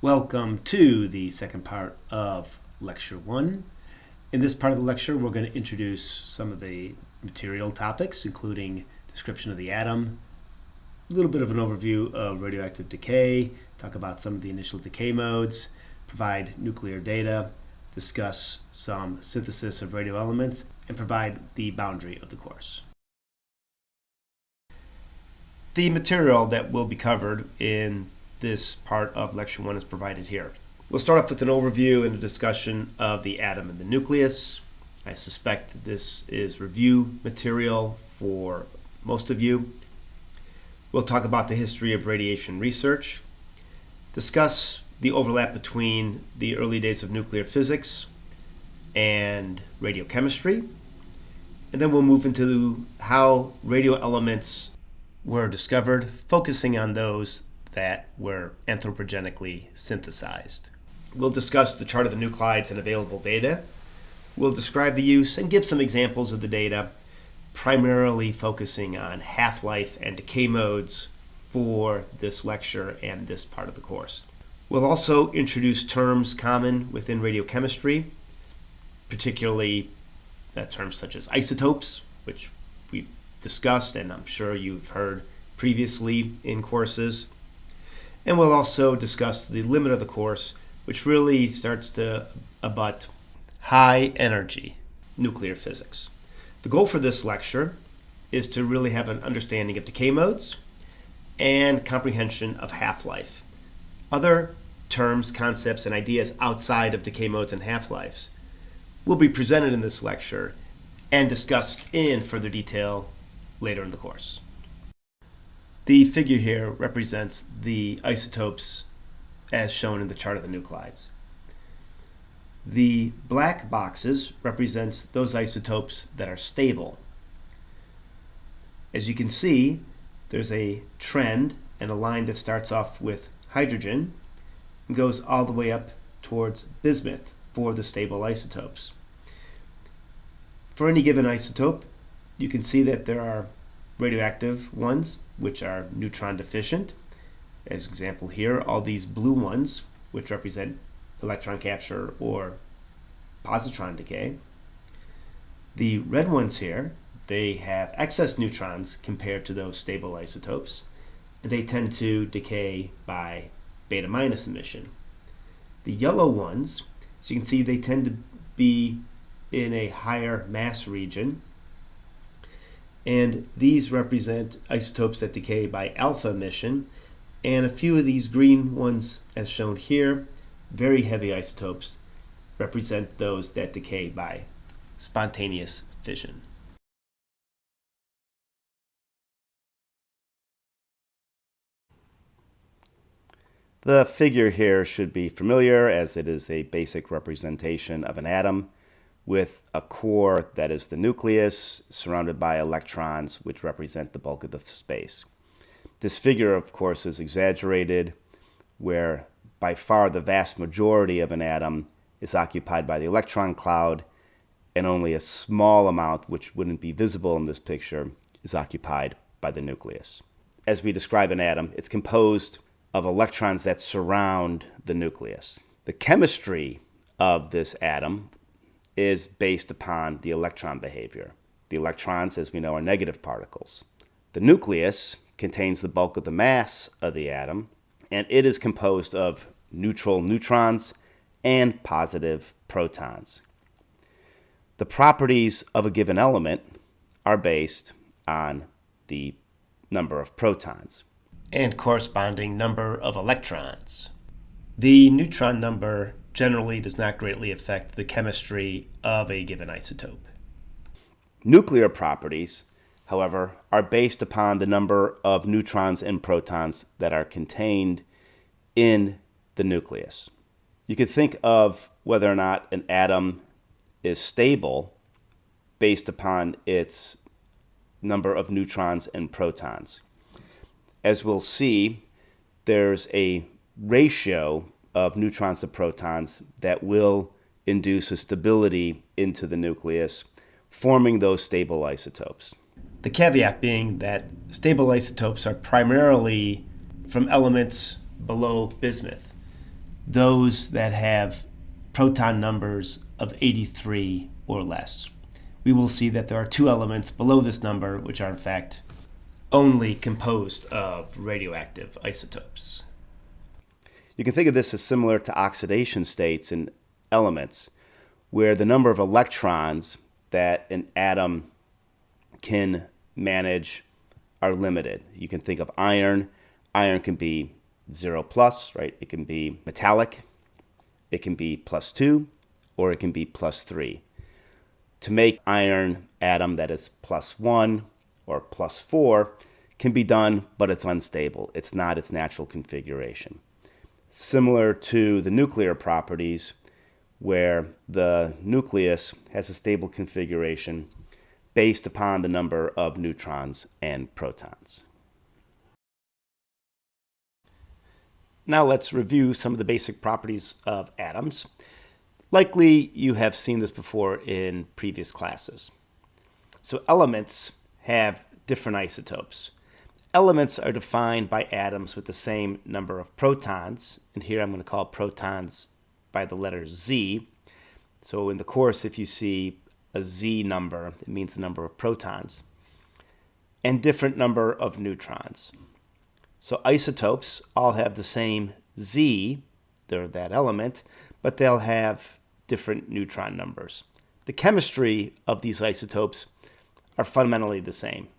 Welcome to the second part of Lecture 1. In this part of the lecture, we're going to introduce some of the material topics, including description of the atom, a little bit of an overview of radioactive decay, talk about some of the initial decay modes, provide nuclear data, discuss some synthesis of radioelements, and provide the boundary of the course. The material that will be covered in this part of Lecture 1 is provided here. We'll start off with an overview and a discussion of the atom and the nucleus. I suspect that this is review material for most of you. We'll talk about the history of radiation research, discuss the overlap between the early days of nuclear physics and radiochemistry, and then we'll move into how radioelements were discovered, focusing on those that were anthropogenically synthesized. We'll discuss the chart of the nuclides and available data. We'll describe the use and give some examples of the data, primarily focusing on half-life and decay modes for this lecture and this part of the course. We'll also introduce terms common within radiochemistry, particularly terms such as isotopes, which we've discussed and I'm sure you've heard previously in courses. And we'll also discuss the limit of the course, which really starts to abut high energy nuclear physics. The goal for this lecture is to really have an understanding of decay modes and comprehension of half-life. Other terms, concepts, and ideas outside of decay modes and half-lives will be presented in this lecture and discussed in further detail later in the course. The figure here represents the isotopes as shown in the chart of the nuclides. The black boxes represents those isotopes that are stable. As you can see, there's a trend and a line that starts off with hydrogen and goes all the way up towards bismuth for the stable isotopes. For any given isotope, you can see that there are radioactive ones, which are neutron deficient. As an example here, all these blue ones, which represent electron capture or positron decay. The red ones here, they have excess neutrons compared to those stable isotopes. They tend to decay by beta minus emission. The yellow ones, as you can see, they tend to be in a higher mass region. And these represent isotopes that decay by alpha emission. And a few of these green ones, as shown here, very heavy isotopes, represent those that decay by spontaneous fission. The figure here should be familiar, as it is a basic representation of an atom with a core that is the nucleus, surrounded by electrons, which represent the bulk of the space. This figure, of course, is exaggerated, where by far the vast majority of an atom is occupied by the electron cloud, and only a small amount, which wouldn't be visible in this picture, is occupied by the nucleus. As we describe an atom, it's composed of electrons that surround the nucleus. The chemistry of this atom is based upon the electron behavior. The electrons, as we know, are negative particles. The nucleus contains the bulk of the mass of the atom, and it is composed of neutral neutrons and positive protons. The properties of a given element are based on the number of protons and corresponding number of electrons. The neutron number generally does not greatly affect the chemistry of a given isotope. Nuclear properties, however, are based upon the number of neutrons and protons that are contained in the nucleus. You could think of whether or not an atom is stable based upon its number of neutrons and protons. As we'll see, there's a ratio of neutrons to protons that will induce a stability into the nucleus, forming those stable isotopes. The caveat being that stable isotopes are primarily from elements below bismuth. those that have proton numbers of 83 or less. We will see that there are two elements below this number which are in fact only composed of radioactive isotopes. You can think of this as similar to oxidation states in elements, where the number of electrons that an atom can manage are limited. You can think of iron. Iron can be 0 plus, right? It can be metallic. It can be +2, or it can be +3. To make iron atom that is +1 or +4 can be done, but it's unstable. It's not its natural configuration. Similar to the nuclear properties, where the nucleus has a stable configuration based upon the number of neutrons and protons. Now let's review some of the basic properties of atoms. Likely you have seen this before in previous classes. So elements have different isotopes. Elements are defined by atoms with the same number of protons, and here I'm going to call protons by the letter Z. So in the course, if you see a Z number, it means the number of protons, and different number of neutrons. So isotopes all have the same Z, they're that element, but they'll have different neutron numbers. The chemistry of these isotopes are fundamentally the same.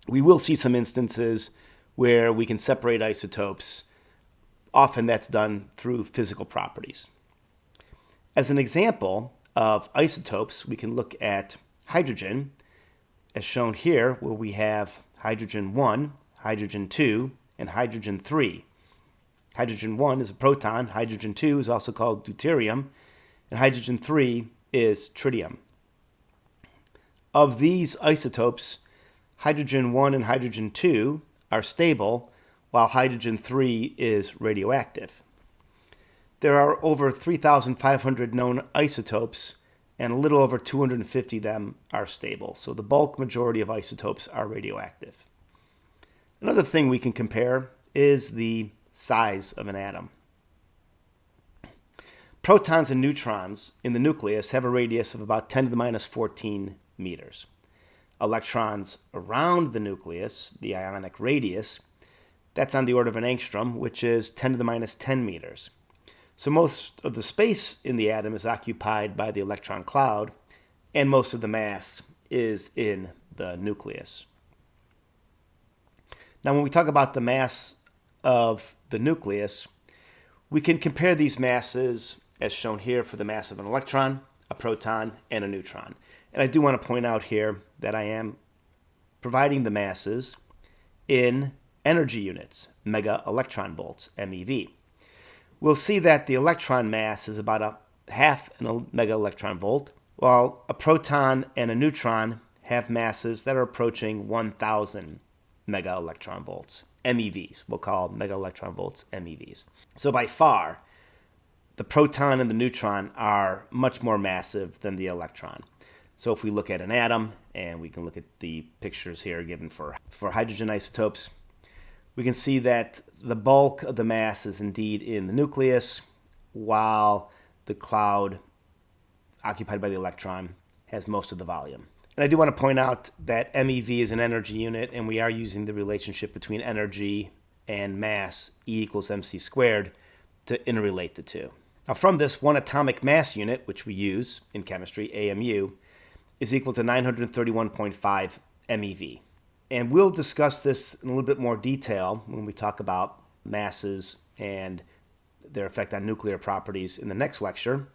We will see some instances where we can separate isotopes. Often that's done through physical properties. As an example of isotopes, we can look at hydrogen, as shown here, where we have hydrogen 1, hydrogen 2, and hydrogen 3. Hydrogen 1 is a proton, hydrogen 2 is also called deuterium, and hydrogen 3 is tritium. Of these isotopes, hydrogen 1 and hydrogen 2 are stable, while hydrogen 3 is radioactive. There are over 3,500 known isotopes, and a little over 250 of them are stable. So the bulk majority of isotopes are radioactive. Another thing we can compare is the size of an atom. Protons and neutrons in the nucleus have a radius of about 10 to the minus 14 meters. Electrons around the nucleus, the ionic radius, that's on the order of an angstrom, which is 10 to the minus 10 meters. So most of the space in the atom is occupied by the electron cloud, and most of the mass is in the nucleus. Now, when we talk about the mass of the nucleus, we can compare these masses as shown here for the mass of an electron, a proton, and a neutron. And I do want to point out here that I am providing the masses in energy units, mega electron volts, MeV. We'll see that the electron mass is about a half a mega electron volt, while a proton and a neutron have masses that are approaching 1,000 mega electron volts, MeVs. We'll call mega electron volts MeVs. So by far, the proton and the neutron are much more massive than the electron. So if we look at an atom, and we can look at the pictures here given for hydrogen isotopes, we can see that the bulk of the mass is indeed in the nucleus, while the cloud occupied by the electron has most of the volume. And I do want to point out that MeV is an energy unit, and we are using the relationship between energy and mass, E equals mc squared, to interrelate the two. Now from this, one atomic mass unit, which we use in chemistry, AMU, is equal to 931.5 MeV. And we'll discuss this in a little bit more detail when we talk about masses and their effect on nuclear properties in the next lecture.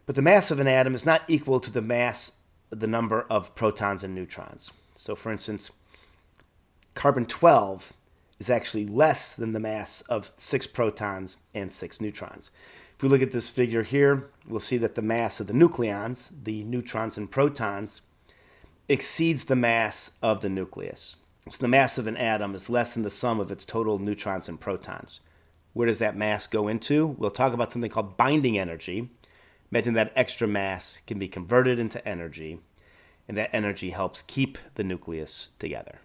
But the mass of an atom is not equal to the mass, the number of protons and neutrons. So for instance, carbon-12 is actually less than the mass of 6 protons and 6 neutrons. If we look at this figure here, we'll see that the mass of the nucleons, the neutrons and protons, exceeds the mass of the nucleus. So the mass of an atom is less than the sum of its total neutrons and protons. Where does that mass go into? We'll talk about something called binding energy. Imagine that extra mass can be converted into energy, and that energy helps keep the nucleus together.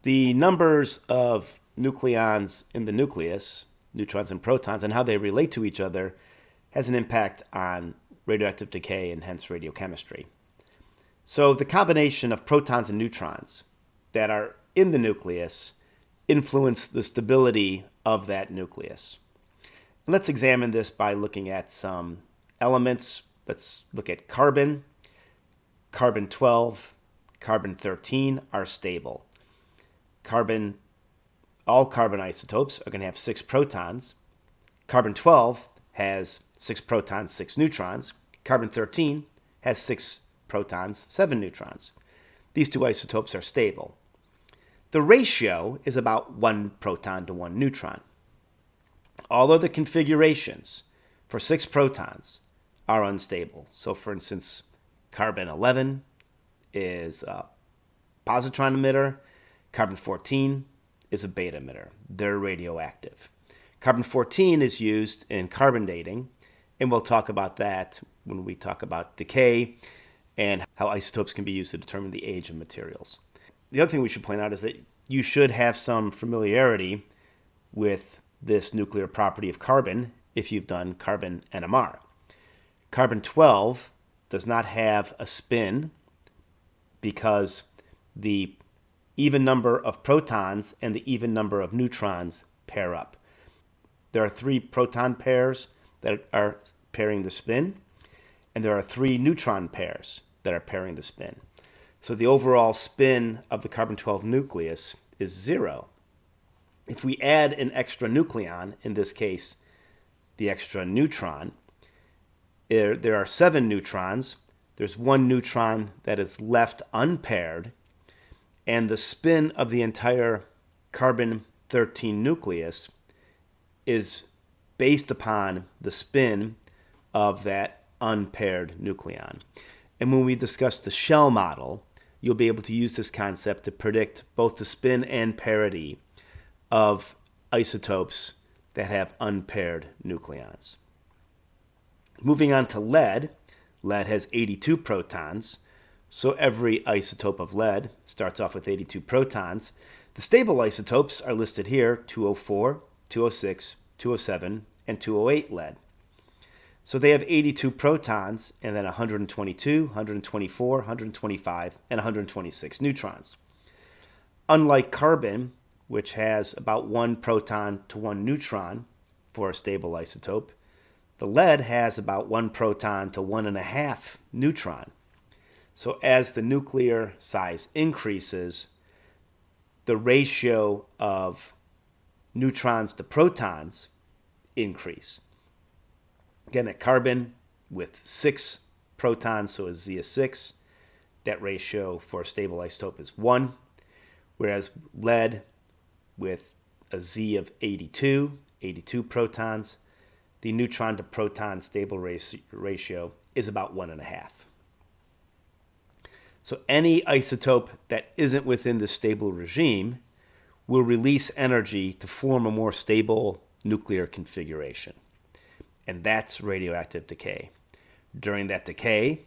The numbers of nucleons in the nucleus, neutrons and protons, and how they relate to each other has an impact on radioactive decay and hence radiochemistry. So the combination of protons and neutrons that are in the nucleus influence the stability of that nucleus. And let's examine this by looking at some elements. Let's look at carbon. Carbon-12, carbon-13 are stable. All carbon isotopes are going to have 6 protons. Carbon-12 has 6 protons, 6 neutrons. Carbon-13 has 6 protons, 7 neutrons. These two isotopes are stable. The ratio is about 1 proton to 1 neutron. All other configurations for 6 protons are unstable. So for instance, carbon-11 is a positron emitter. Carbon-14 is a beta emitter. They're radioactive. Carbon-14 is used in carbon dating, and we'll talk about that when we talk about decay and how isotopes can be used to determine the age of materials. The other thing we should point out is that you should have some familiarity with this nuclear property of carbon if you've done carbon NMR. Carbon-12 does not have a spin because the even number of protons and the even number of neutrons pair up. There are 3 proton pairs that are pairing the spin, and there are 3 neutron pairs that are pairing the spin. So the overall spin of the carbon-12 nucleus is 0. If we add an extra nucleon, in this case, the extra neutron, there are 7 neutrons. There's 1 neutron that is left unpaired, and the spin of the entire carbon-13 nucleus is based upon the spin of that unpaired nucleon. And when we discuss the shell model, you'll be able to use this concept to predict both the spin and parity of isotopes that have unpaired nucleons. Moving on to lead. Lead has 82 protons, so every isotope of lead starts off with 82 protons. The stable isotopes are listed here: 204, 206, 207, and 208 lead. So they have 82 protons and then 122, 124, 125, and 126 neutrons. Unlike carbon, which has about 1 proton to 1 neutron for a stable isotope, the lead has about 1 proton to 1.5 neutron. So as the nuclear size increases, the ratio of neutrons to protons increase. Again, at carbon with 6 protons, so a Z of 6, that ratio for a stable isotope is 1, whereas lead with a Z of 82 protons, the neutron to proton stable ratio is about 1.5. So any isotope that isn't within the stable regime will release energy to form a more stable nuclear configuration. And that's radioactive decay. During that decay,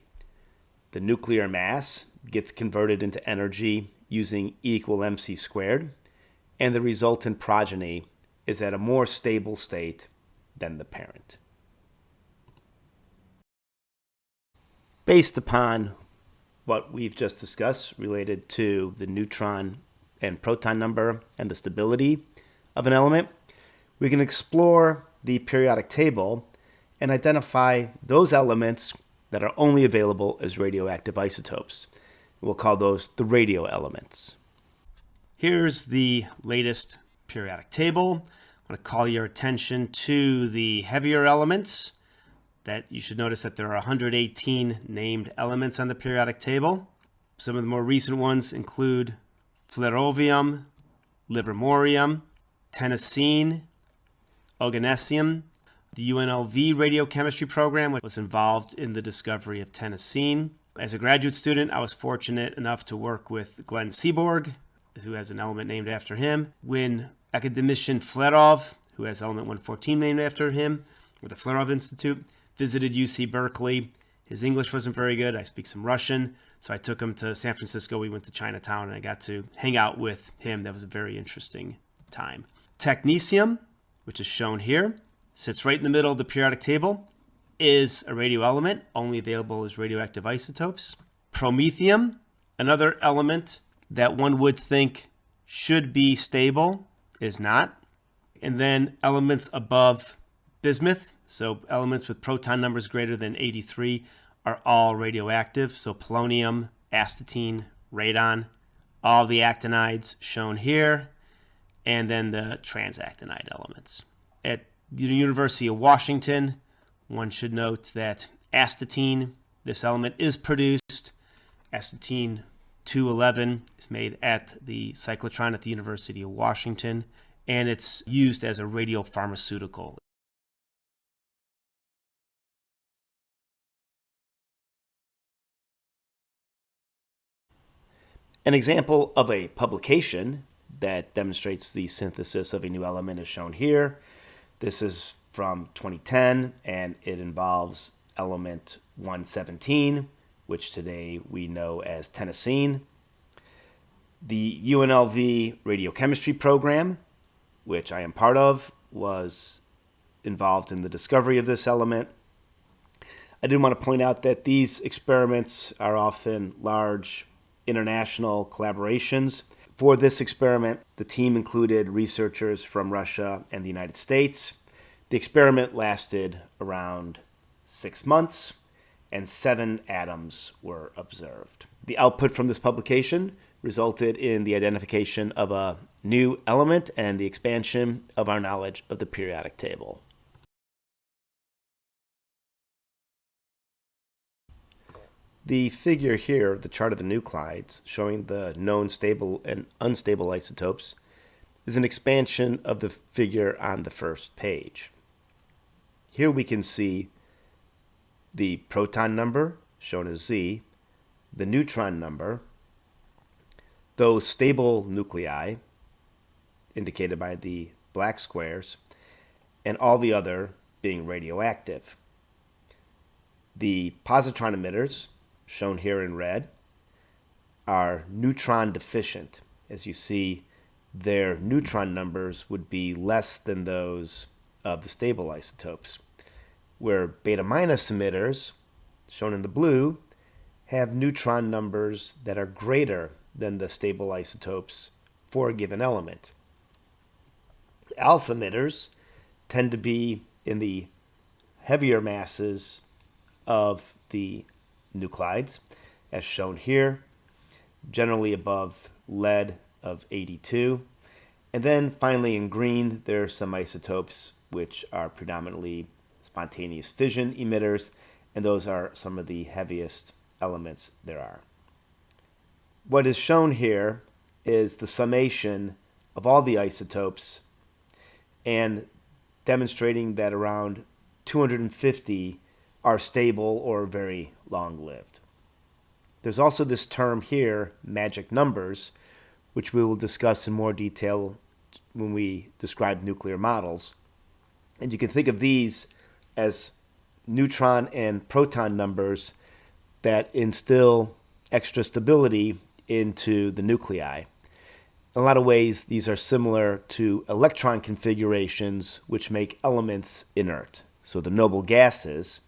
the nuclear mass gets converted into energy using E = mc squared, and the resultant progeny is at a more stable state than the parent. Based upon what we've just discussed related to the neutron and proton number and the stability of an element, we can explore the periodic table and identify those elements that are only available as radioactive isotopes. We'll call those the radio elements. Here's the latest periodic table. I want to call your attention to the heavier elements. That you should notice that there are 118 named elements on the periodic table. Some of the more recent ones include flerovium, livermorium, tennessine, oganesson. The UNLV radiochemistry program was involved in the discovery of tennessine. As a graduate student, I was fortunate enough to work with Glenn Seaborg, who has an element named after him. When academician Flerov, who has element 114 named after him, with the Flerov Institute, visited UC Berkeley. His English wasn't very good. I speak some Russian, so I took him to San Francisco. We went to Chinatown, and I got to hang out with him. That was very interesting. time. Technetium, which is shown here, sits right in the middle of the periodic table, is a radioelement, only available as radioactive isotopes. Promethium, another element that one would think should be stable, is not. And then elements above bismuth, so elements with proton numbers greater than 83, are all radioactive. So polonium, astatine, radon, all the actinides shown here, and then the transactinide elements. At the University of Washington, one should note that astatine, this element, is produced. Astatine 211 is made at the cyclotron at the University of Washington, and it's used as a radiopharmaceutical. An example of a publication that demonstrates the synthesis of a new element is shown here. This is from 2010, and it involves element 117, which today we know as tennessine. The UNLV radiochemistry program, which I am part of, was involved in the discovery of this element. I did want to point out that these experiments are often large international collaborations. For this experiment, the team included researchers from Russia and the United States. The experiment lasted around 6 months, and 7 atoms were observed. The output from this publication resulted in the identification of a new element and the expansion of our knowledge of the periodic table. The figure here, the chart of the nuclides, showing the known stable and unstable isotopes, is an expansion of the figure on the first page. Here we can see the proton number, shown as Z, the neutron number, those stable nuclei, indicated by the black squares, and all the other being radioactive. The positron emitters, shown here in red, are neutron deficient. As you see, their neutron numbers would be less than those of the stable isotopes, where beta minus emitters, shown in the blue, have neutron numbers that are greater than the stable isotopes for a given element. Alpha emitters tend to be in the heavier masses of the nuclides, as shown here, generally above lead of 82. And then finally in green, there are some isotopes which are predominantly spontaneous fission emitters, and those are some of the heaviest elements there are. What is shown here is the summation of all the isotopes and demonstrating that around 250 are stable or very long-lived. There's also this term here, magic numbers, which we will discuss in more detail when we describe nuclear models. And you can think of these as neutron and proton numbers that instill extra stability into the nuclei. In a lot of ways, these are similar to electron configurations which make elements inert. So the noble gases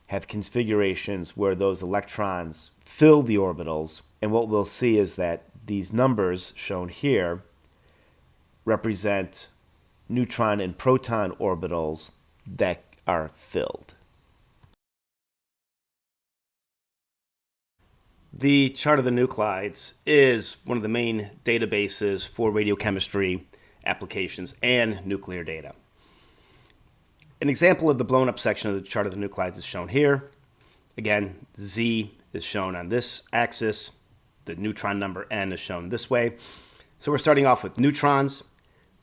have configurations where those electrons fill the orbitals, and what we'll see is that these numbers shown here represent neutron and proton orbitals that are filled. The chart of the nuclides is one of the main databases for radiochemistry applications and nuclear data. An example of the blown up section of the chart of the nuclides is shown here. Again, Z is shown on this axis. The neutron number N is shown this way. So we're starting off with neutrons.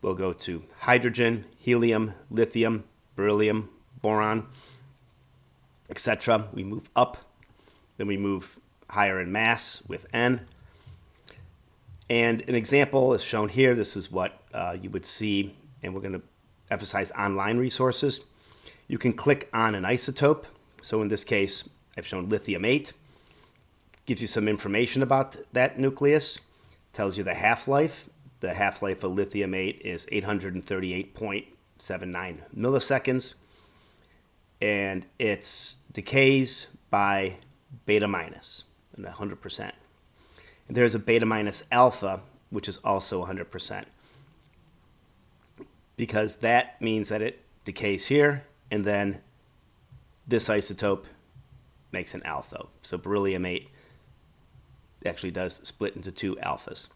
We'll go to hydrogen, helium, lithium, beryllium, boron, etc. We move up. Then we move higher in mass with N. And an example is shown here. This is what you would see, and we're going to emphasize online resources. You can click on an isotope. So in this case, I've shown lithium-8. Gives you some information about that nucleus. Tells you the half-life, The half-life of lithium-8 is 838.79 milliseconds, and it decays by beta minus, 100%. And there's a beta minus alpha, which is also 100%, because that means that it decays here, and then this isotope makes an alpha. So beryllium-8 actually does split into two alphas.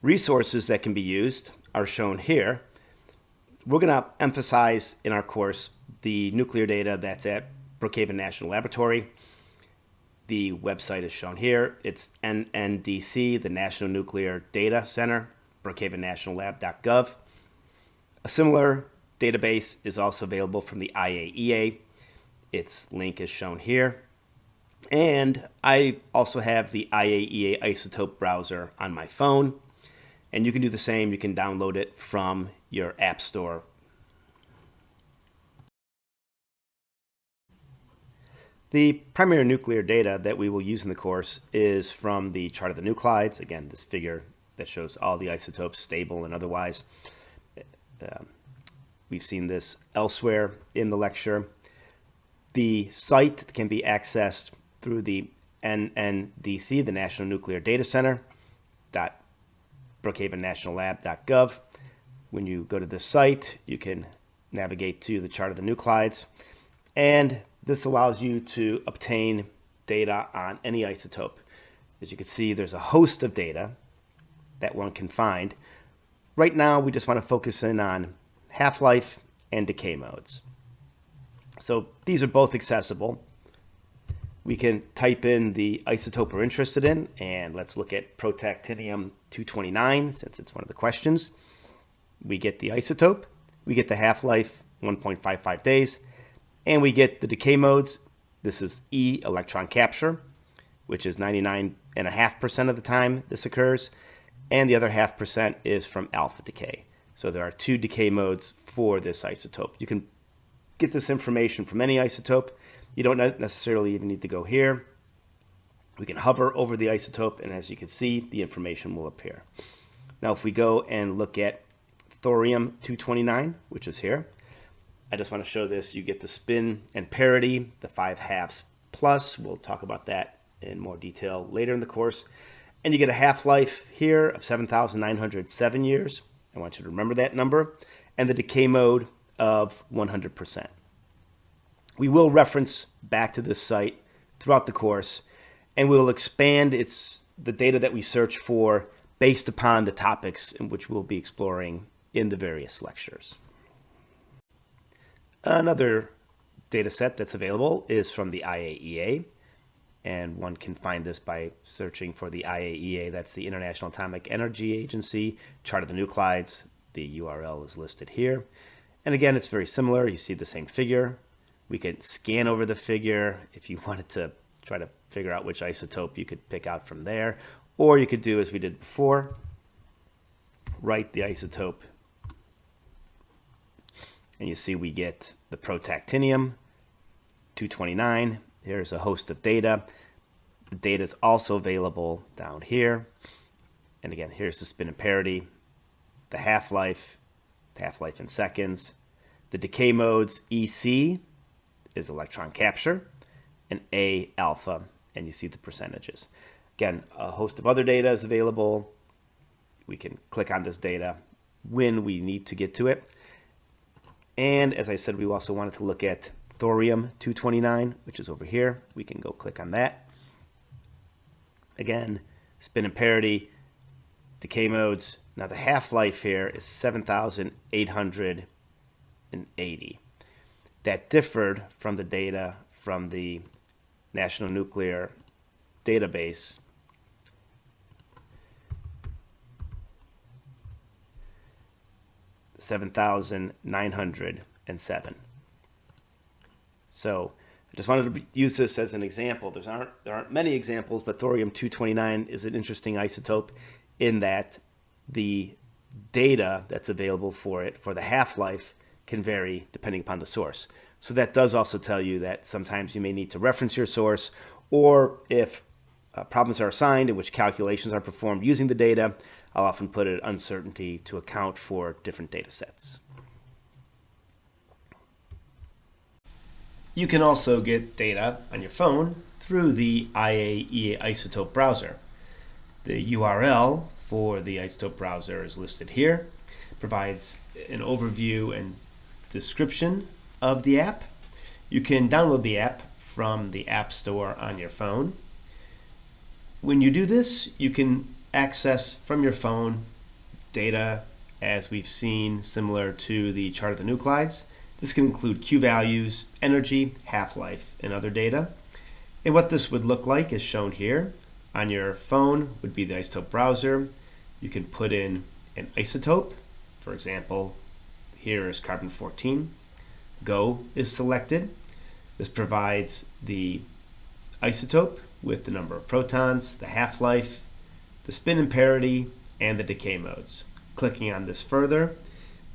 Resources that can be used are shown here. We're going to emphasize in our course the nuclear data that's at Brookhaven National Laboratory. The website is shown here. It's NNDC, the National Nuclear Data Center, brookhavennationallab.gov. A similar database is also available from the IAEA. Its link is shown here. And I also have the IAEA isotope browser on my phone. And you can do the same. You can download it from your app store. The primary nuclear data that we will use in the course is from the chart of the nuclides. Again, this figure that shows all the isotopes, stable and otherwise. We've seen this elsewhere in the lecture. The site can be accessed through the NNDC, the National Nuclear Data Center, brookhavennationallab.gov. When you go to this site, you can navigate to the chart of the nuclides, and this allows you to obtain data on any isotope. As you can see, there's a host of data that one can find. Right now, we just want to focus in on half-life and decay modes. So these are both accessible. We can type in the isotope we're interested in, and let's look at protactinium-229 since it's one of the questions. We get the isotope, we get the half-life, 1.55 days, and we get the decay modes. This is E, electron capture, which is 99.5% of the time this occurs, and the other 0.5% is from alpha decay. So there are two decay modes for this isotope. You can get this information from any isotope. You don't necessarily even need to go here. We can hover over the isotope, and as you can see, the information will appear. Now, if we go and look at thorium-229, which is here, I just want to show this. You get the spin and parity, the 5/2 plus. We'll talk about that in more detail later in the course. And you get a half-life here of 7,907 years. I want you to remember that number. And the decay mode of 100%. We will reference back to this site throughout the course, and we'll expand the data that we search for based upon the topics in which we'll be exploring in the various lectures. Another data set that's available is from the IAEA, and one can find this by searching for the IAEA. That's the International Atomic Energy Agency, chart of the nuclides. The URL is listed here. And again, it's very similar. You see the same figure. We could scan over the figure if you wanted to try to figure out which isotope you could pick out from there. Or you could do as we did before, write the isotope. And you see we get the protactinium-229. Here's a host of data. The data is also available down here. And again, here's the spin and parity, the half-life in seconds. The decay modes, EC, is electron capture, and A alpha, and you see the percentages. Again, a host of other data is available. We can click on this data when we need to get to it. And as I said, we also wanted to look at thorium-229, which is over here. We can go click on that. Again, spin and parity, decay modes. Now the half-life here is 7,880. That differed from the data from the National Nuclear Database. $7,907. So I just wanted to use this as an example. There aren't many examples, but thorium-229 is an interesting isotope in that the data that's available for it for the half-life can vary depending upon the source. So that does also tell you that sometimes you may need to reference your source, or if problems are assigned in which calculations are performed using the data, I'll often put an uncertainty to account for different data sets. You can also get data on your phone through the IAEA Isotope browser. The URL for the Isotope browser is listed here. It provides an overview and description of the app. You can download the app from the App Store on your phone. When you do this, you can access from your phone data, as we've seen, similar to the chart of the nuclides. This can include Q values, energy, half-life, and other data. And what this would look like is shown here. On your phone would be the isotope browser. You can put in an isotope. For example, here is carbon-14. Go is selected. This provides the isotope with the number of protons, the half-life, the spin and parity, and the decay modes. Clicking on this further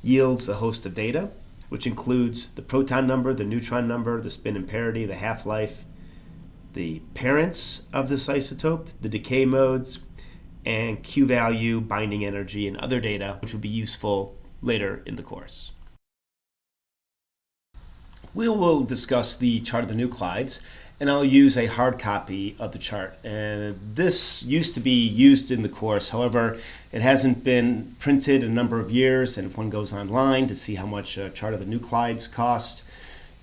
yields a host of data, which includes the proton number, the neutron number, the spin and parity, the half-life, the parents of this isotope, the decay modes, and Q value, binding energy, and other data, which will be useful later in the course. We will discuss the chart of the nuclides, and I'll use a hard copy of the chart. And this used to be used in the course. However, it hasn't been printed in a number of years, and if one goes online to see how much a chart of the nuclides cost,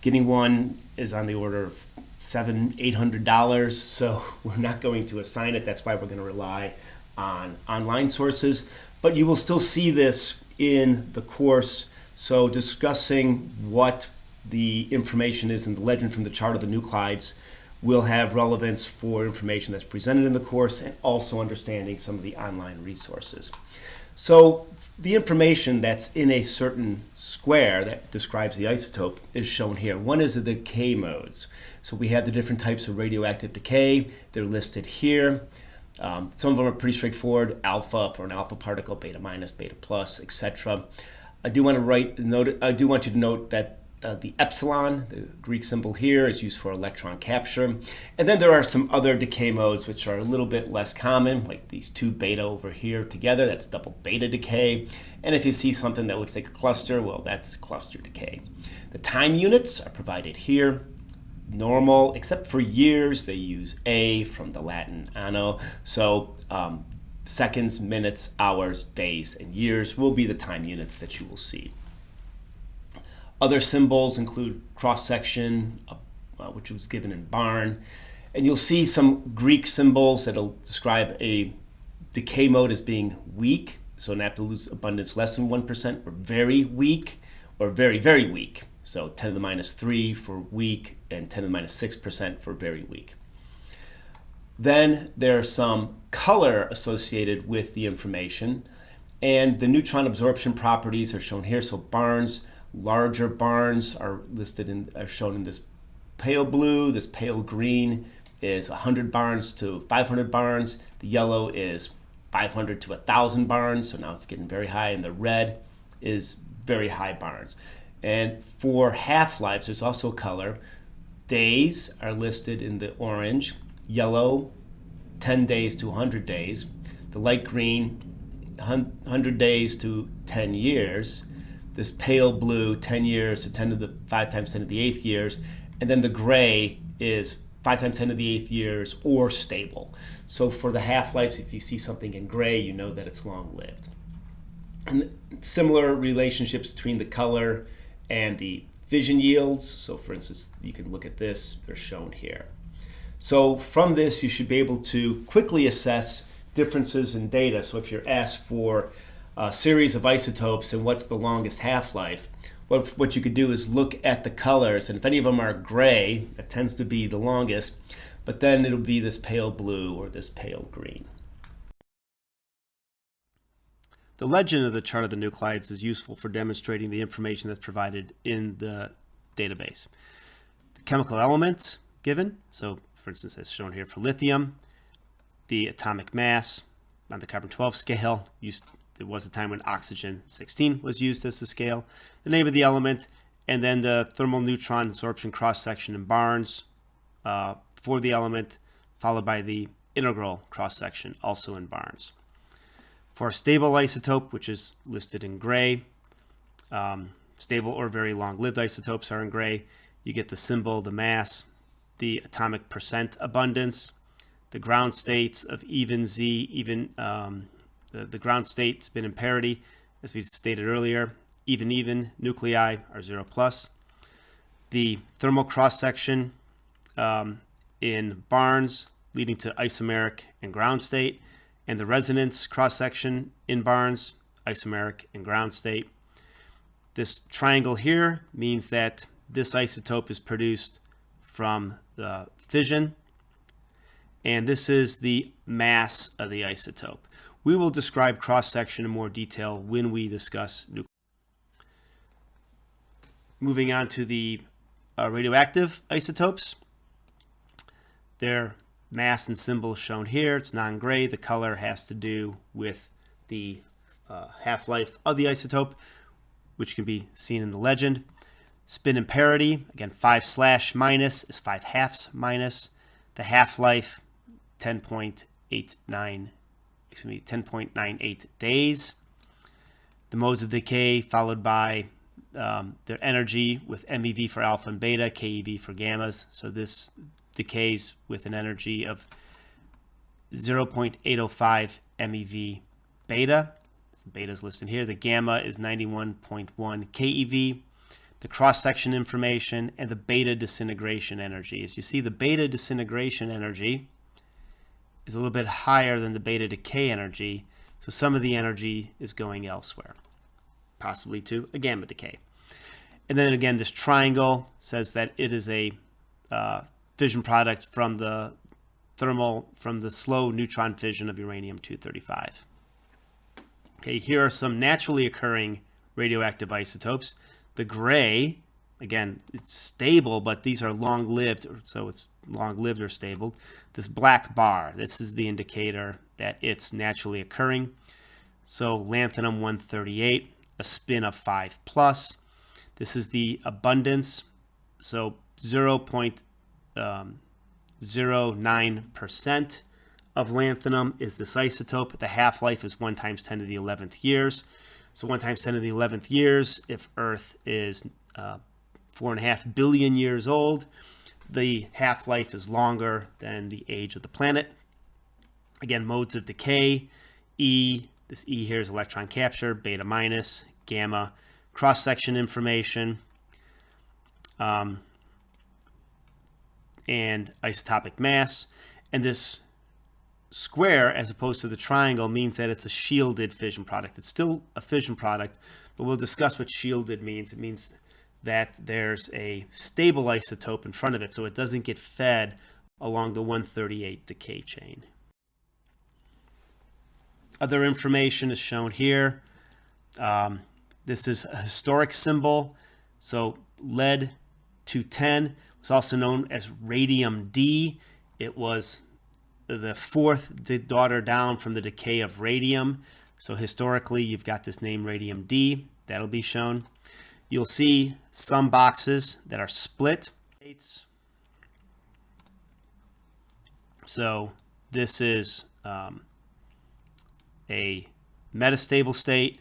getting one is on the order of $700–800, so we're not going to assign it. That's why we're going to rely on online sources. But you will still see this in the course, so discussing what the information is in the legend from the chart of the nuclides will have relevance for information that's presented in the course and also understanding some of the online resources. So the information that's in a certain square that describes the isotope is shown here. One is the decay modes. So we have the different types of radioactive decay. They're listed here. Some of them are pretty straightforward. Alpha for an alpha particle, beta minus, beta plus, etc. I do want you to note that the epsilon, the Greek symbol here, is used for electron capture. And then there are some other decay modes which are a little bit less common, like these two beta over here together. That's double beta decay. And if you see something that looks like a cluster, well, that's cluster decay. The time units are provided here. Normal, except for years, they use A from the Latin anno. So seconds, minutes, hours, days, and years will be the time units that you will see. Other symbols include cross-section, which was given in barn. And you'll see some Greek symbols that will describe a decay mode as being weak, so an absolute abundance less than 1%, or very weak, or very, very weak. So 10 to the minus 3 for weak, and 10 to the minus 6% for very weak. Then there's some color associated with the information, and the neutron absorption properties are shown here. So barns, larger barns are shown in this pale blue. This pale green is 100 barns to 500 barns. The yellow is 500 to 1,000 barns. So now it's getting very high. And the red is very high barns. And for half-lives, there's also color. Days are listed in the orange. Yellow, 10 days to 100 days. The light green, 100 days to 10 years. This pale blue, 10 years to 10 to the 5 times 10 to the 8th years. And then the gray is 5 times 10 to the 8th years or stable. So for the half-lives, if you see something in gray, you know that it's long-lived. And similar relationships between the color and the fission yields. So for instance, you can look at this. They're shown here. So from this, you should be able to quickly assess differences in data. So if you're asked for a series of isotopes and what's the longest half-life, what you could do is look at the colors, and if any of them are gray, that tends to be the longest, but then it'll be this pale blue or this pale green. The legend of the chart of the nuclides is useful for demonstrating the information that's provided in the database. The chemical elements given, so for instance as shown here for lithium, the atomic mass on the carbon-12 scale. There was a time when oxygen-16 was used as the scale, the name of the element, and then the thermal neutron absorption cross-section in barns for the element, followed by the integral cross-section, also in Barnes. For a stable isotope, which is listed in gray, stable or very long-lived isotopes are in gray, you get the symbol, the mass, the atomic percent abundance, the ground states of even Z, the ground state spin and parity, as we stated earlier, even nuclei are 0 plus. The thermal cross-section in Barnes leading to isomeric and ground state, and the resonance cross-section in Barnes, isomeric and ground state. This triangle here means that this isotope is produced from the fission, and this is the mass of the isotope. We will describe cross-section in more detail when we discuss nuclear. Moving on to the radioactive isotopes. Their mass and symbol shown here. It's non-gray. The color has to do with the half-life of the isotope, which can be seen in the legend. Spin and parity, again, 5/ minus is 5/2 minus. The half-life, 10.98 days. The modes of decay followed by their energy with MeV for alpha and beta, KeV for gammas. So this decays with an energy of 0.805 MeV beta. So beta is listed here. The gamma is 91.1 KeV. The cross-section information and the beta disintegration energy. As you see, the beta disintegration energy is a little bit higher than the beta decay energy, so some of the energy is going elsewhere, possibly to a gamma decay. And then again, this triangle says that it is a fission product from the slow neutron fission of uranium-235. Okay, here are some naturally occurring radioactive isotopes. The gray, again, it's stable, but these are long-lived, so it's long-lived or stable. This black bar, this is the indicator that it's naturally occurring. So lanthanum-138, a spin of 5 plus. This is the abundance, so 0.09% of lanthanum is this isotope. The half-life is 1 × 10 to the 11th years. So 1 × 10 to the 11th years, if Earth is 4.5 billion years old, the half-life is longer than the age of the planet. Again, modes of decay, E, this E here is electron capture, beta minus, gamma, cross-section information, and isotopic mass. And this square, as opposed to the triangle, means that it's a shielded fission product. It's still a fission product, but we'll discuss what shielded means. It means that there's a stable isotope in front of it, so it doesn't get fed along the 138 decay chain. Other information is shown here. This is a historic symbol. So lead-210 was also known as radium-D. It was the fourth daughter down from the decay of radium. So historically, you've got this name radium-D. That'll be shown. You'll see some boxes that are split. So this is a metastable state,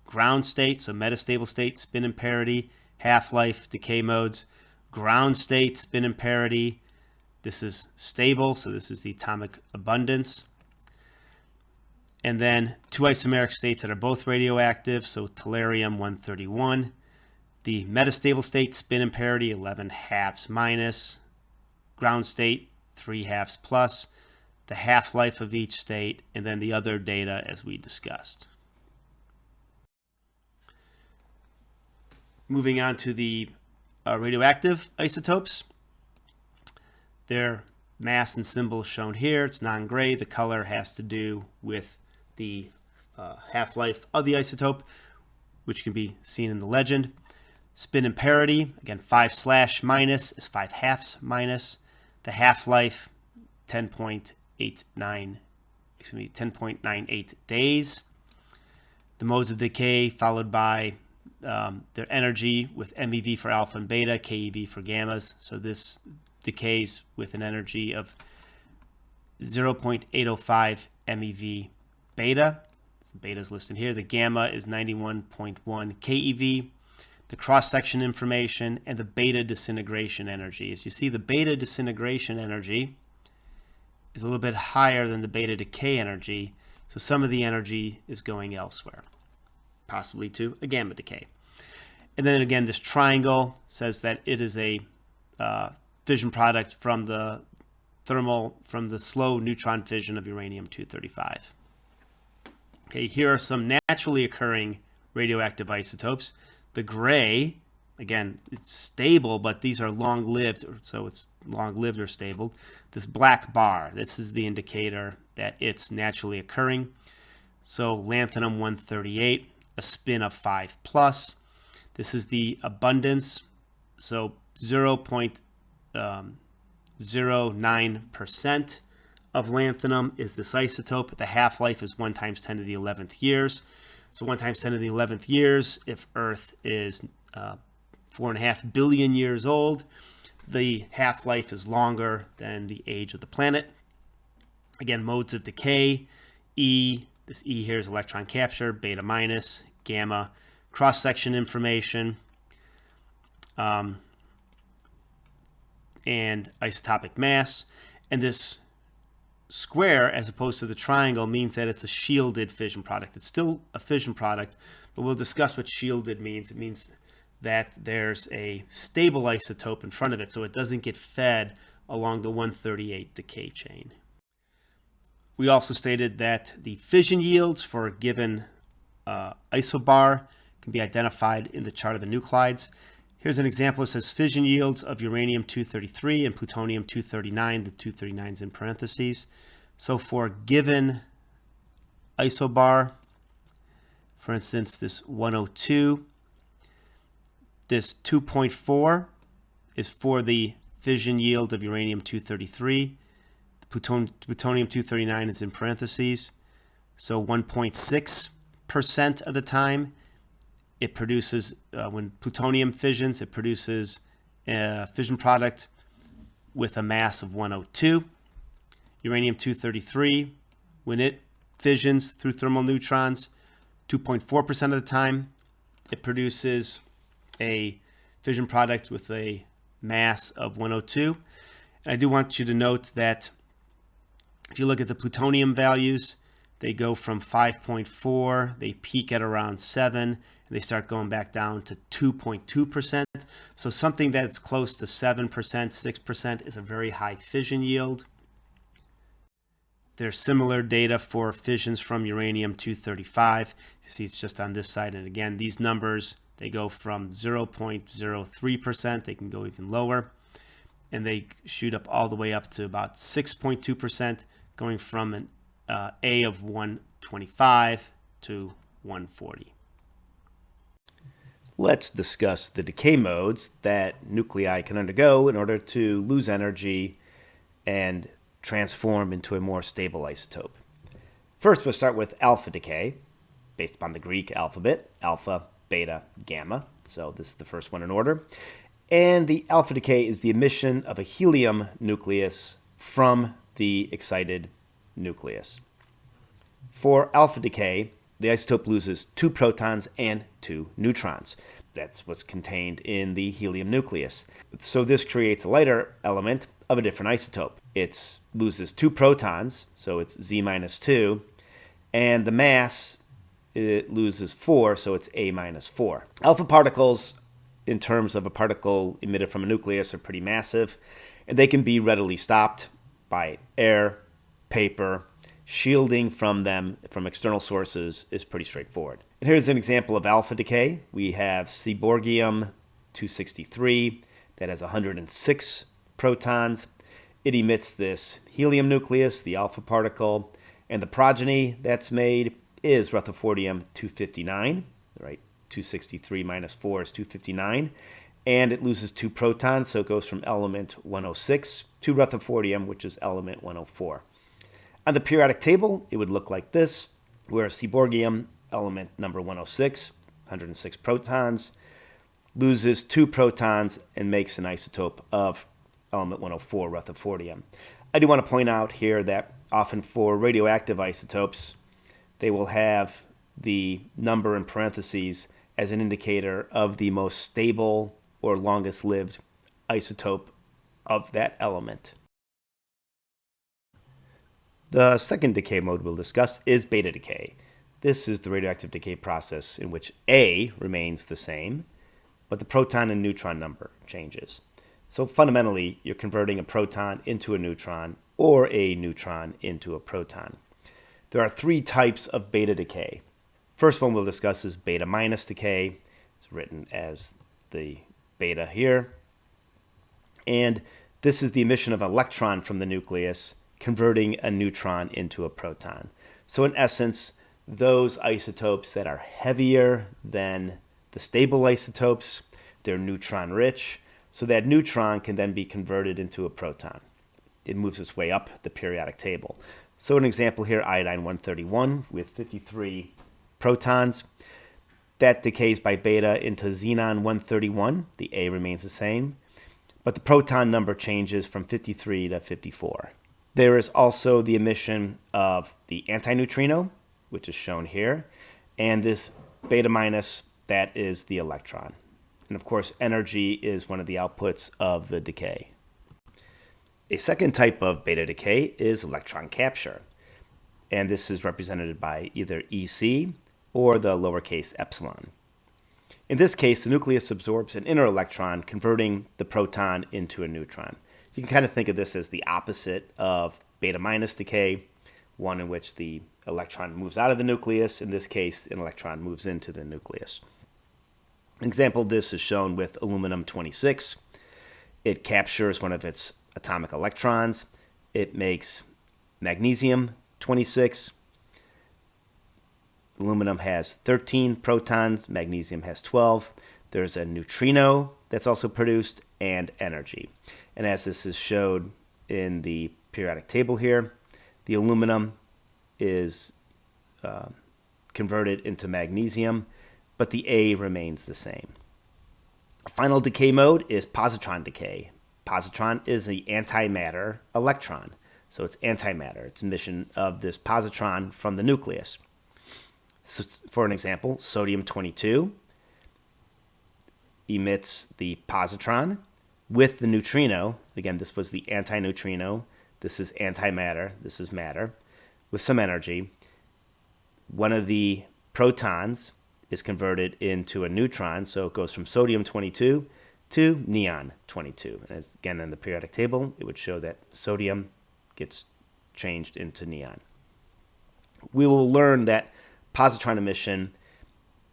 ground state, so metastable state, spin and parity, half-life, decay modes, ground state, spin and parity. This is stable, so this is the atomic abundance. And then 2 isomeric states that are both radioactive, so tellurium-131. The metastable state, spin and parity, 11/2 minus. Ground state, 3/2 plus. The half-life of each state, and then the other data as we discussed. Moving on to the radioactive isotopes. Their mass and symbol shown here. It's non-gray. The color has to do with the half-life of the isotope, which can be seen in the legend. Spin and parity, again, 5/ minus is 5/2 minus. The half-life, 10.98 days. The modes of decay followed by their energy with MeV for alpha and beta, KeV for gammas. So this decays with an energy of 0.805 MeV beta. So beta is listed here. The gamma is 91.1 keV. The cross-section information and the beta disintegration energy. As you see, the beta disintegration energy is a little bit higher than the beta decay energy, so some of the energy is going elsewhere, possibly to a gamma decay. And then again, this triangle says that it is a fission product from the slow neutron fission of uranium-235. Okay, here are some naturally occurring radioactive isotopes. The gray, again, it's stable, but these are long-lived, so it's long-lived or stable. This black bar, this is the indicator that it's naturally occurring. So lanthanum-138, a spin of 5+. This is the abundance, so 0.09% of lanthanum is this isotope. The half-life is 1 × 10⁻11th years. So 1 × 10⁻11th years, if Earth is 4.5 billion years old, the half-life is longer than the age of the planet. Again, modes of decay, E, this E here is electron capture, beta minus, gamma, cross-section information, and isotopic mass. And this square, as opposed to the triangle, means that it's a shielded fission product. It's still a fission product, but we'll discuss what shielded means. It means that there's a stable isotope in front of it, so it doesn't get fed along the 138 decay chain. We also stated that the fission yields for a given isobar can be identified in the chart of the nuclides. Here's an example. It says fission yields of uranium-233 and plutonium-239. The 239 is in parentheses. So for a given isobar, for instance, this 102, this 2.4 is for the fission yield of uranium-233. The plutonium-239 is in parentheses. So 1.6% of the time, it produces, when plutonium fissions, it produces a fission product with a mass of 102. Uranium-233, when it fissions through thermal neutrons, 2.4% of the time, it produces a fission product with a mass of 102. And I do want you to note that if you look at the plutonium values, they go from 5.4, they peak at around 7, and they start going back down to 2.2%. So something that's close to 7%, 6% is a very high fission yield. There's similar data for fissions from uranium-235. You see it's just on this side. And again, these numbers, they go from 0.03%, they can go even lower, and they shoot up all the way up to about 6.2%, going from an A of 125 to 140. Let's discuss the decay modes that nuclei can undergo in order to lose energy and transform into a more stable isotope. First, we'll start with alpha decay, based upon the Greek alphabet, alpha, beta, gamma. So this is the first one in order. And the alpha decay is the emission of a helium nucleus from the excited nucleus. For alpha decay, the isotope loses 2 protons and 2 neutrons. That's what's contained in the helium nucleus. So this creates a lighter element of a different isotope. It loses 2 protons, so it's Z-2, and the mass, it loses 4, so it's A-4. Alpha particles, in terms of a particle emitted from a nucleus, are pretty massive, and they can be readily stopped by air, paper. Shielding from them from external sources is pretty straightforward. And here's an example of alpha decay. We have seaborgium-263 that has 106 protons. It emits this helium nucleus, the alpha particle, and the progeny that's made is rutherfordium-259, right? 263 minus 4 is 259, and it loses 2 protons, so it goes from element 106 to rutherfordium, which is element 104. On the periodic table, it would look like this, where seaborgium, element number 106, 106 protons, loses 2 protons and makes an isotope of element 104, rutherfordium. I do want to point out here that often for radioactive isotopes, they will have the number in parentheses as an indicator of the most stable or longest lived isotope of that element. The second decay mode we'll discuss is beta decay. This is the radioactive decay process in which A remains the same, but the proton and neutron number changes. So fundamentally, you're converting a proton into a neutron or a neutron into a proton. There are three types of beta decay. First one we'll discuss is beta minus decay. It's written as the beta here. And this is the emission of an electron from the nucleus, converting a neutron into a proton. So in essence, those isotopes that are heavier than the stable isotopes, they're neutron rich, so that neutron can then be converted into a proton. It moves its way up the periodic table. So an example here, iodine-131 with 53 protons. That decays by beta into xenon-131. The A remains the same, but the proton number changes from 53 to 54. There is also the emission of the antineutrino, which is shown here, and this beta minus, that is the electron. And of course, energy is one of the outputs of the decay. A second type of beta decay is electron capture, and this is represented by either EC or the lowercase epsilon. In this case, the nucleus absorbs an inner electron, converting the proton into a neutron. You can kind of think of this as the opposite of beta minus decay, one in which the electron moves out of the nucleus. In this case, an electron moves into the nucleus. An example of this is shown with aluminum-26. It captures one of its atomic electrons. It makes magnesium-26. Aluminum has 13 protons, magnesium has 12. There's a neutrino that's also produced, and energy. And as this is showed in the periodic table here, the aluminum is converted into magnesium, but the A remains the same. Final decay mode is positron decay. Positron is the antimatter electron. So it's antimatter. It's emission of this positron from the nucleus. So for an example, sodium-22 emits the positron with the neutrino. Again, this was the antineutrino. This is antimatter. This is matter with some energy. One of the protons is converted into a neutron, so it goes from sodium-22 to neon-22. And as, again, in the periodic table, it would show that sodium gets changed into neon. We will learn that positron emission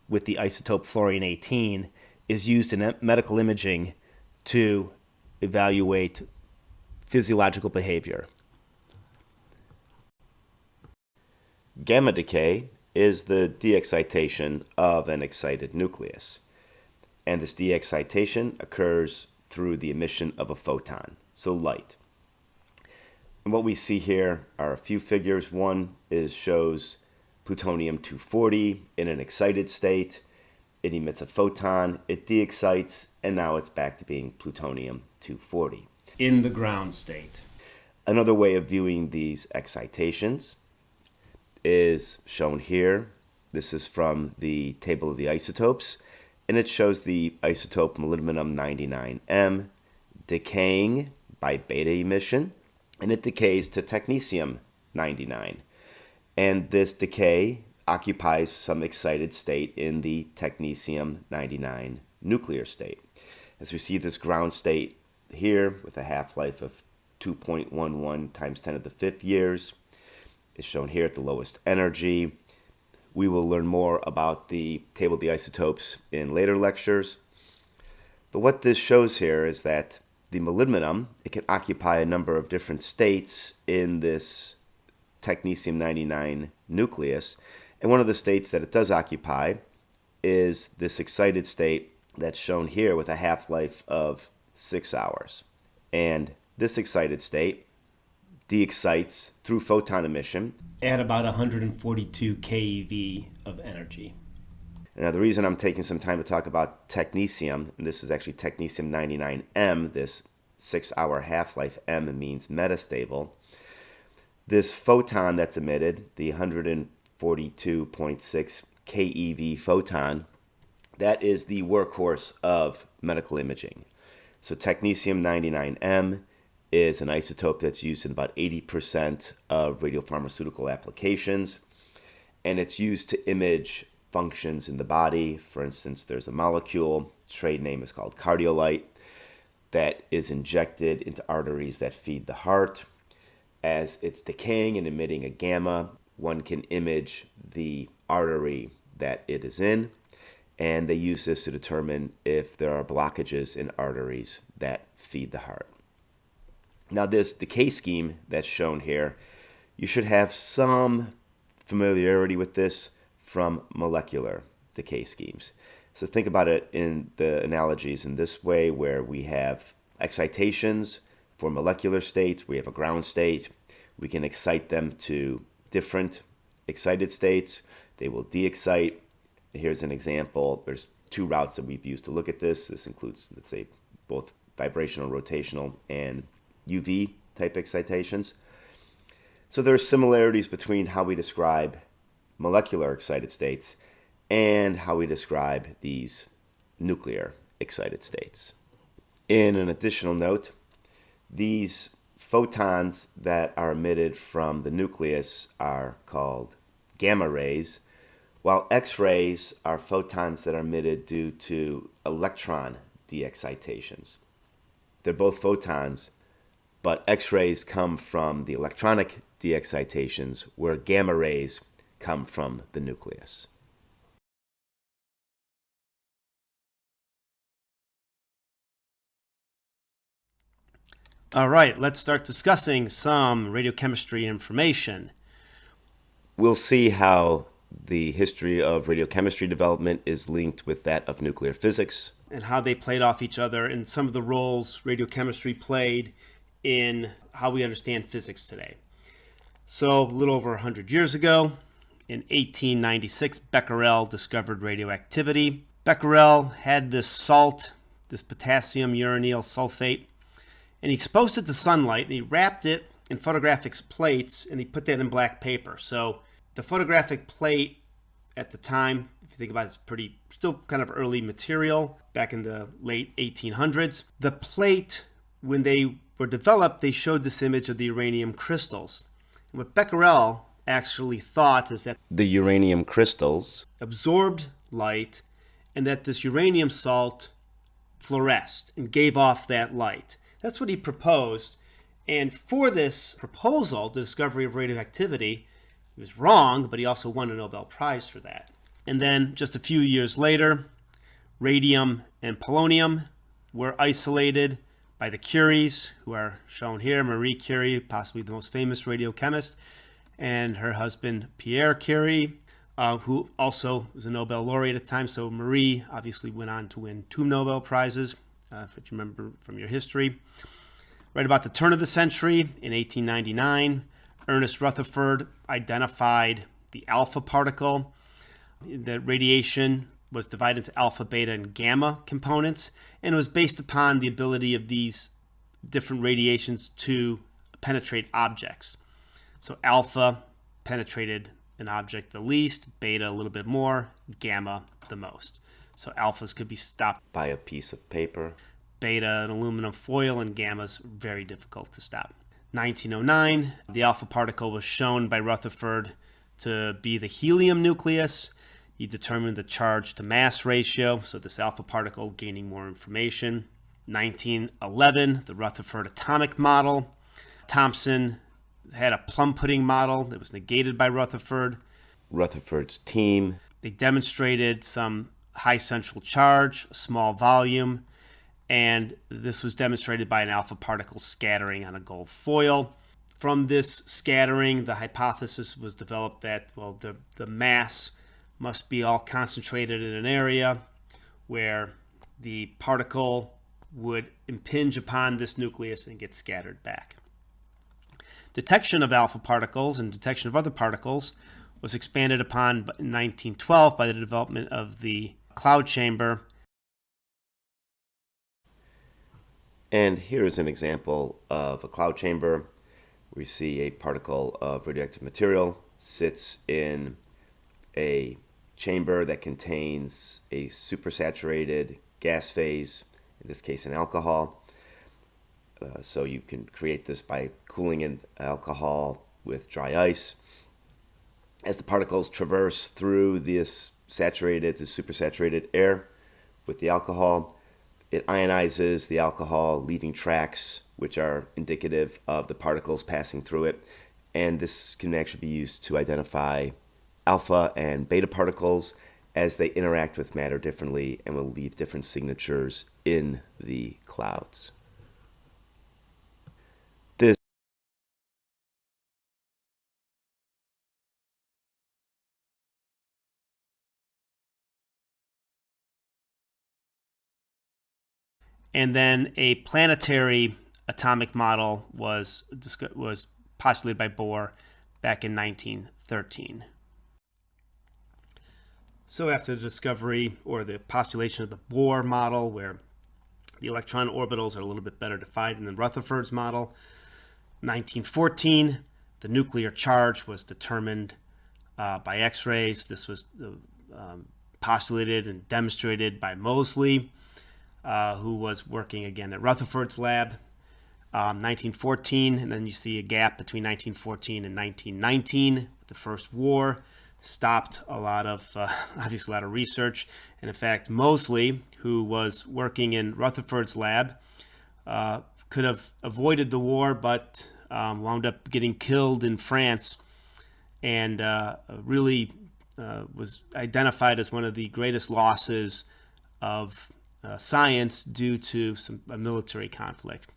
with the isotope fluorine-18 is used in medical imaging to evaluate physiological behavior. Gamma decay is the de-excitation of an excited nucleus. And this de-excitation occurs through the emission of a photon, so light. And what we see here are a few figures. One shows plutonium-240 in an excited state. It emits a photon, it de-excites, and now it's back to being plutonium-240. In the ground state. Another way of viewing these excitations is shown here. This is from the table of the isotopes, and it shows the isotope molybdenum-99M decaying by beta emission, and it decays to technetium-99. And this decay occupies some excited state in the technetium-99 nuclear state. As we see this ground state here with a half-life of 2.11 times 10 to the 5th years, is shown here at the lowest energy. We will learn more about the table of the isotopes in later lectures. But what this shows here is that the molybdenum, it can occupy a number of different states in this technetium-99 nucleus. And one of the states that it does occupy is this excited state that's shown here with a half-life of 6 hours. And this excited state de-excites through photon emission at about 142 keV of energy. Now, the reason I'm taking some time to talk about technetium, and this is actually technetium-99M, this 6-hour half-life. M means metastable. This photon that's emitted, the 142.6 keV photon, that is the workhorse of medical imaging. So technetium-99m is an isotope that's used in about 80% of radiopharmaceutical applications, and it's used to image functions in the body. For instance, there's a molecule, trade name is called cardiolite, that is injected into arteries that feed the heart. As it's decaying and emitting a gamma, one can image the artery that it is in, and they use this to determine if there are blockages in arteries that feed the heart. Now, this decay scheme that's shown here, you should have some familiarity with this from molecular decay schemes. So think about it in the analogies in this way, where we have excitations for molecular states. We have a ground state. We can excite them to different excited states. They will de-excite. Here's an example. There's two routes that we've used to look at this. This includes, let's say, both vibrational, rotational, and UV type excitations. So there are similarities between how we describe molecular excited states and how we describe these nuclear excited states. In an additional note, these photons that are emitted from the nucleus are called gamma rays, while X-rays are photons that are emitted due to electron de-excitations. They're both photons, but X-rays come from the electronic de-excitations, where gamma rays come from the nucleus. All right, let's start discussing some radiochemistry information. We'll see how the history of radiochemistry development is linked with that of nuclear physics, and how they played off each other, and some of the roles radiochemistry played in how we understand physics today. So, a little over 100 years ago, in 1896, Becquerel discovered radioactivity. Becquerel had this salt, this potassium uranyl sulfate, and he exposed it to sunlight, and he wrapped it in photographic plates, and he put that in black paper. So the photographic plate at the time, if you think about it, it's still kind of early material back in the late 1800s. The plate, when they were developed, they showed this image of the uranium crystals. And what Becquerel actually thought is that the uranium crystals absorbed light, and that this uranium salt fluoresced and gave off that light. That's what he proposed. And for this proposal, the discovery of radioactivity, he was wrong, but he also won a Nobel Prize for that. And then just a few years later, radium and polonium were isolated by the Curies, who are shown here. Marie Curie, possibly the most famous radiochemist, and her husband Pierre Curie, who also was a Nobel laureate at the time. So Marie obviously went on to win 2 Nobel Prizes, if you remember from your history. Right about the turn of the century, in 1899, Ernest Rutherford identified the alpha particle. The radiation was divided into alpha, beta, and gamma components, and it was based upon the ability of these different radiations to penetrate objects. So alpha penetrated an object the least, beta a little bit more, gamma the most. So alphas could be stopped by a piece of paper, beta an aluminum foil, and gammas very difficult to stop. 1909, the alpha particle was shown by Rutherford to be the helium nucleus. He determined the charge to mass ratio, so this alpha particle gaining more information. 1911, the Rutherford atomic model. Thomson had a plum pudding model that was negated by Rutherford. Rutherford's team, they demonstrated some high central charge, small volume, and this was demonstrated by an alpha particle scattering on a gold foil. From this scattering, the hypothesis was developed that, well, the mass must be all concentrated in an area where the particle would impinge upon this nucleus and get scattered back. Detection of alpha particles and detection of other particles was expanded upon in 1912 by the development of the cloud chamber. And here is an example of a cloud chamber. We see a particle of radioactive material sits in a chamber that contains a supersaturated gas phase, in this case an alcohol. So you can create this by cooling in alcohol with dry ice. As the particles traverse through this supersaturated air with the alcohol, it ionizes the alcohol, leaving tracks which are indicative of the particles passing through it. And this can actually be used to identify alpha and beta particles as they interact with matter differently and will leave different signatures in the clouds. This And then a planetary atomic model was postulated by Bohr back in 1913. So after the discovery or the postulation of the Bohr model, where the electron orbitals are a little bit better defined than Rutherford's model, 1914, the nuclear charge was determined by X-rays. This was postulated and demonstrated by Moseley, who was working again at Rutherford's lab. 1914, and then you see a gap between 1914 and 1919. The first war stopped a lot of, obviously, a lot of research. And in fact, Moseley, who was working in Rutherford's lab, could have avoided the war, but wound up getting killed in France, and really was identified as one of the greatest losses of science due to a military conflict.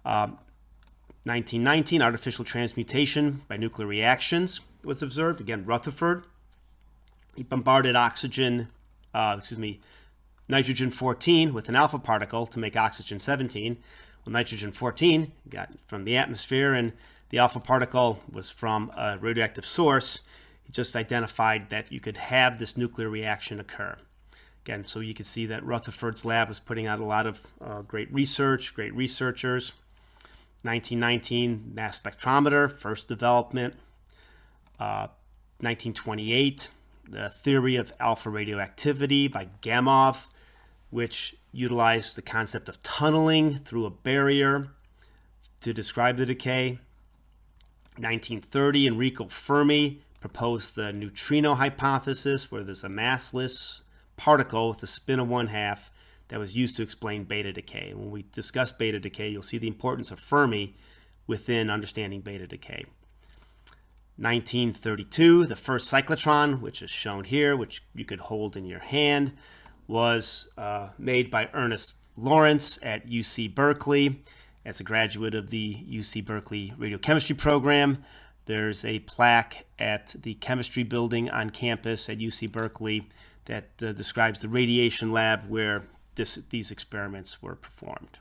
1919, artificial transmutation by nuclear reactions was observed. Again, Rutherford. He bombarded nitrogen-14 with an alpha particle to make oxygen-17. Well, nitrogen-14 got from the atmosphere, and the alpha particle was from a radioactive source. He just identified that you could have this nuclear reaction occur. Again, so you can see that Rutherford's lab was putting out a lot of great research, great researchers. 1919, mass spectrometer, first development. 1928, the theory of alpha radioactivity by Gamow, which utilized the concept of tunneling through a barrier to describe the decay. 1930, Enrico Fermi proposed the neutrino hypothesis, where there's a massless particle with a spin of 1/2 that was used to explain beta decay. When we discuss beta decay, you'll see the importance of Fermi within understanding beta decay. 1932, the first cyclotron, which is shown here, which you could hold in your hand, was made by Ernest Lawrence at UC Berkeley. As a graduate of the UC Berkeley radiochemistry program, there's a plaque at the chemistry building on campus at UC Berkeley that describes the radiation lab where these experiments were performed.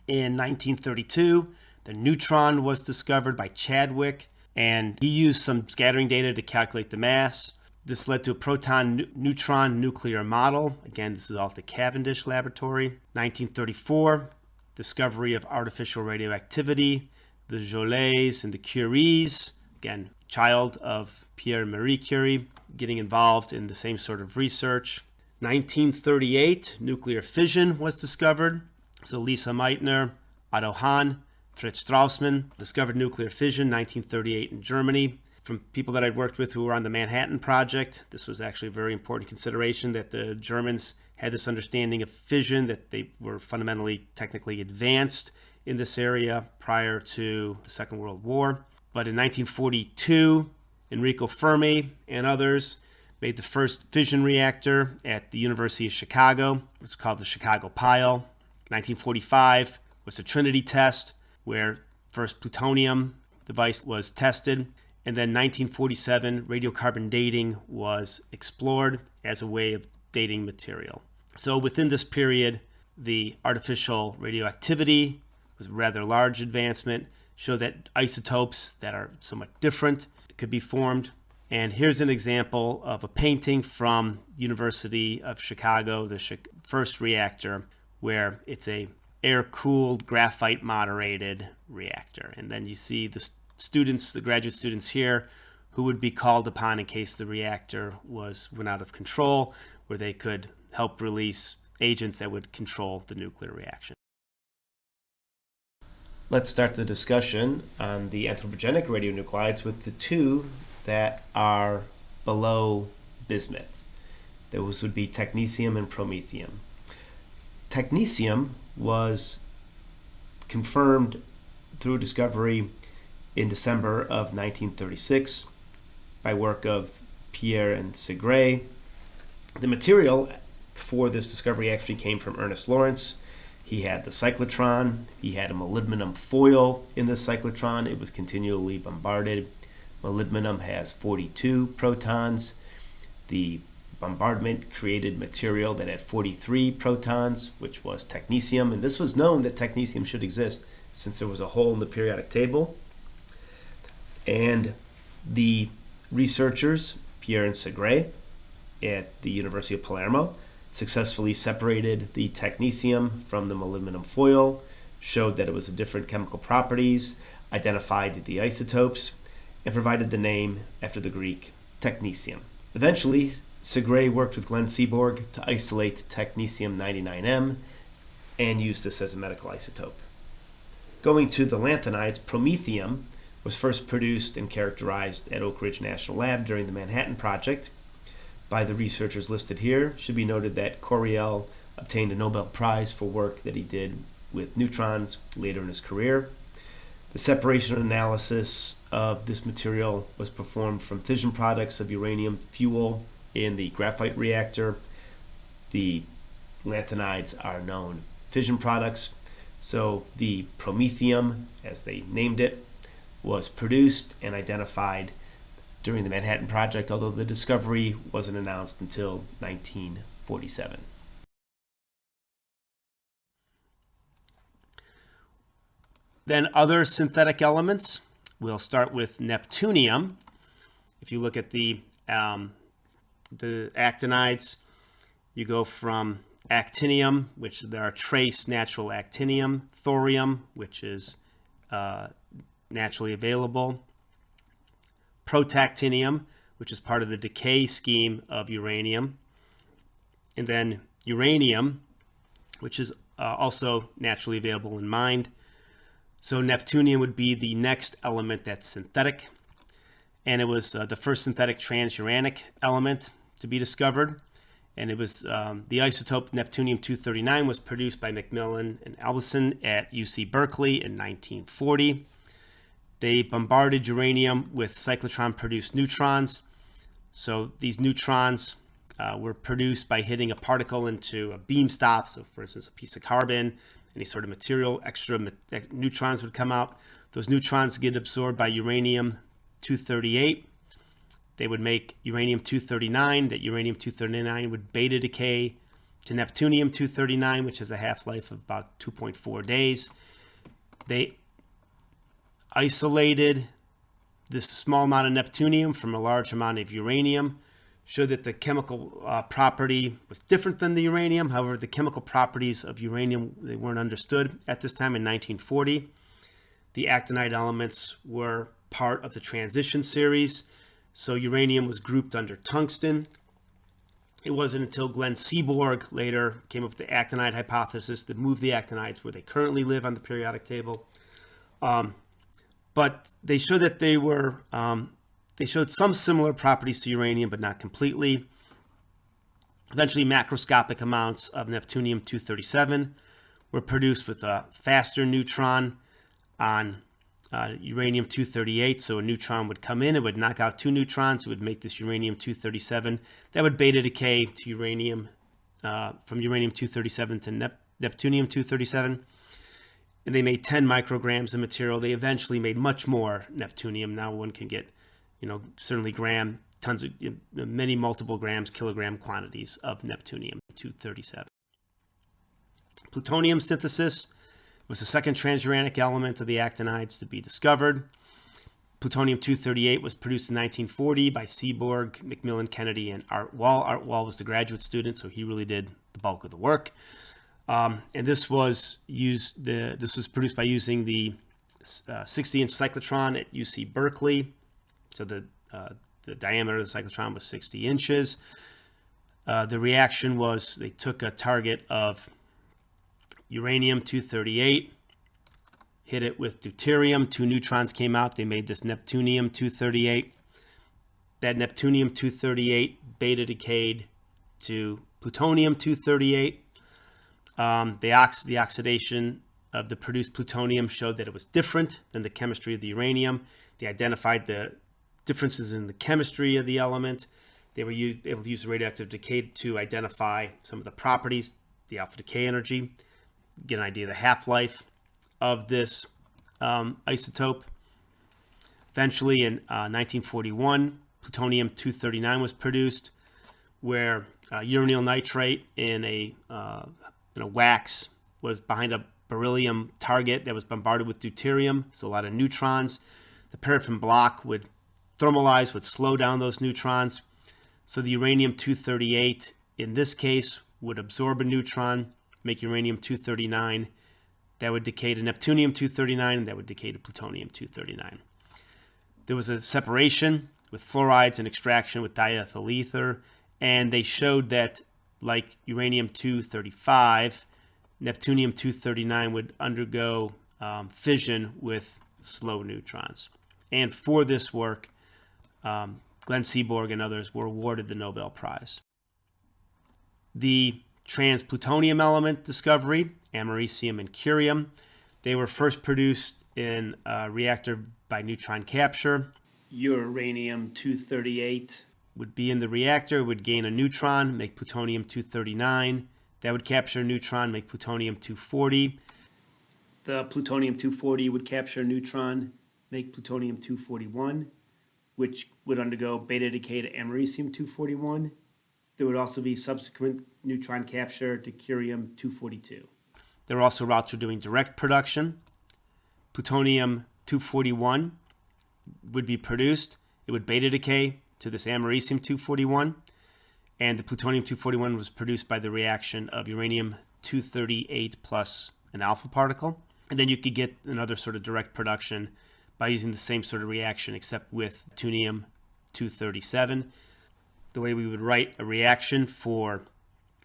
In 1932, the neutron was discovered by Chadwick, and he used some scattering data to calculate the mass. This led to a proton-neutron nuclear model. Again, this is all at the Cavendish Laboratory. 1934, discovery of artificial radioactivity, the Jolets and the Curies. Again, child of Pierre Marie Curie, getting involved in the same sort of research. 1938, nuclear fission was discovered. So Lisa Meitner, Otto Hahn, Fritz Strassmann discovered nuclear fission, 1938 in Germany. From people that I'd worked with who were on the Manhattan Project, this was actually a very important consideration, that the Germans had this understanding of fission, that they were fundamentally technically advanced in this area prior to the Second World War. But in 1942, Enrico Fermi and others made the first fission reactor at the University of Chicago. It's called the Chicago Pile. 1945 was the Trinity test, where first plutonium device was tested. And then 1947, radiocarbon dating was explored as a way of dating material. So within this period, the artificial radioactivity was a rather large advancement, showed that isotopes that are somewhat different could be formed. And here's an example of a painting from University of Chicago, the first reactor, where it's a air-cooled, graphite-moderated reactor. And then you see the students, the graduate students here, who would be called upon in case the reactor went out of control, where they could help release agents that would control the nuclear reaction. Let's start the discussion on the anthropogenic radionuclides with the two that are below bismuth. Those would be technetium and promethium. Technetium was confirmed through discovery in December of 1936 by work of Pierre and Segre. The material for this discovery actually came from Ernest Lawrence. He had the cyclotron. He had a molybdenum foil in the cyclotron. It was continually bombarded. Molybdenum has 42 protons. The bombardment created material that had 43 protons, which was technetium. And this was known that technetium should exist since there was a hole in the periodic table. And the researchers, Pierre and Segre, at the University of Palermo, successfully separated the technetium from the molybdenum foil, showed that it was different chemical properties, identified the isotopes, and provided the name after the Greek technetium. Eventually, Segre worked with Glenn Seaborg to isolate technetium-99m and used this as a medical isotope. Going to the lanthanides, promethium was first produced and characterized at Oak Ridge National Lab during the Manhattan Project by the researchers listed here. It should be noted that Coriell obtained a Nobel Prize for work that he did with neutrons later in his career. The separation analysis of this material was performed from fission products of uranium fuel in the graphite reactor. The lanthanides are known fission products. So the promethium, as they named it, was produced and identified during the Manhattan Project, although the discovery wasn't announced until 1947. Then other synthetic elements, we'll start with neptunium. If you look at the actinides, you go from actinium, which there are trace natural actinium, thorium, which is naturally available, protactinium, which is part of the decay scheme of uranium, and then uranium, which is also naturally available in mined. So neptunium would be the next element that's synthetic, and it was the first synthetic transuranic element to be discovered, and it was the isotope neptunium-239 was produced by McMillan and Alvison at UC Berkeley in 1940. They bombarded uranium with cyclotron-produced neutrons. So these neutrons were produced by hitting a particle into a beam stop. So for instance, a piece of carbon, any sort of material, extra neutrons would come out. Those neutrons get absorbed by uranium-238. They would make uranium-239. That uranium-239 would beta decay to neptunium-239, which has a half-life of about 2.4 days. They isolated this small amount of neptunium from a large amount of uranium, showed that the chemical property was different than the uranium. However, the chemical properties of uranium, they weren't understood at this time in 1940. The actinide elements were part of the transition series. So uranium was grouped under tungsten. It wasn't until Glenn Seaborg later came up with the actinide hypothesis that moved the actinides where they currently live on the periodic table. But they showed that they showed some similar properties to uranium, but not completely. Eventually, macroscopic amounts of neptunium-237 were produced with a faster neutron on uranium-238. So a neutron would come in, it would knock out two neutrons, it would make this uranium-237. That would beta decay to uranium, from uranium-237 to neptunium-237. And they made 10 micrograms of material. They eventually made much more neptunium. Now one can get, certainly tons of, many multiple grams, kilogram quantities of neptunium-237. Plutonium synthesis was the second transuranic element of the actinides to be discovered. Plutonium-238 was produced in 1940 by Seaborg, Macmillan Kennedy, and Art Wall. Art Wall was the graduate student, so he really did the bulk of the work. And this was produced by using the 60-inch cyclotron at UC Berkeley. So the diameter of the cyclotron was 60 inches. The reaction was they took a target of uranium-238, hit it with deuterium. 2 neutrons came out. They made this neptunium-238. That neptunium-238 beta decayed to plutonium-238. The oxidation of the produced plutonium showed that it was different than the chemistry of the uranium. They identified the differences in the chemistry of the element. They were able to use the radioactive decay to identify some of the properties, the alpha decay energy, get an idea of the half-life of this isotope. Eventually, in 1941, plutonium-239 was produced, where uranyl nitrate in a wax was behind a beryllium target that was bombarded with deuterium, so a lot of neutrons. The paraffin block would thermalize, would slow down those neutrons. So the uranium-238, in this case, would absorb a neutron, make uranium-239. That would decay to neptunium-239, and that would decay to plutonium-239. There was a separation with fluorides and extraction with diethyl ether, and they showed that, like uranium-235, neptunium-239 would undergo fission with slow neutrons. And for this work, Glenn Seaborg and others were awarded the Nobel Prize. The transplutonium element discovery, americium and curium, they were first produced in a reactor by neutron capture. Uranium-238 would be in the reactor, would gain a neutron, make plutonium-239. That would capture a neutron, make plutonium-240. The plutonium-240 would capture a neutron, make plutonium-241, which would undergo beta decay to americium-241. There would also be subsequent neutron capture to curium-242. There are also routes for doing direct production. Plutonium-241 would be produced. It would beta decay to this americium-241. And the plutonium-241 was produced by the reaction of uranium-238 plus an alpha particle. And then you could get another sort of direct production by using the same sort of reaction except with plutonium-237. The way we would write a reaction for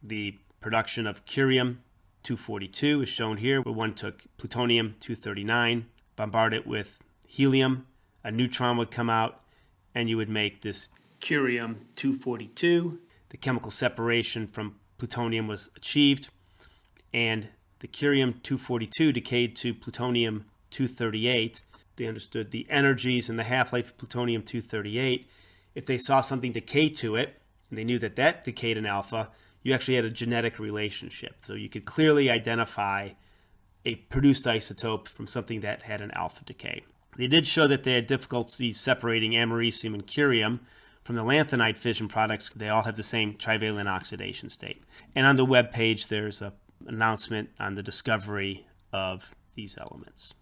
the production of curium-242 is shown here, where one took plutonium-239, bombard it with helium, a neutron would come out, and you would make this curium-242. The chemical separation from plutonium was achieved, and the curium-242 decayed to plutonium-238. They understood the energies and the half-life of plutonium-238. If they saw something decay to it, and they knew that that decayed in alpha, you actually had a genetic relationship. So you could clearly identify a produced isotope from something that had an alpha decay. They did show that they had difficulty separating americium and curium from the lanthanide fission products. They all have the same trivalent oxidation state. And on the web page, there's an announcement on the discovery of these elements.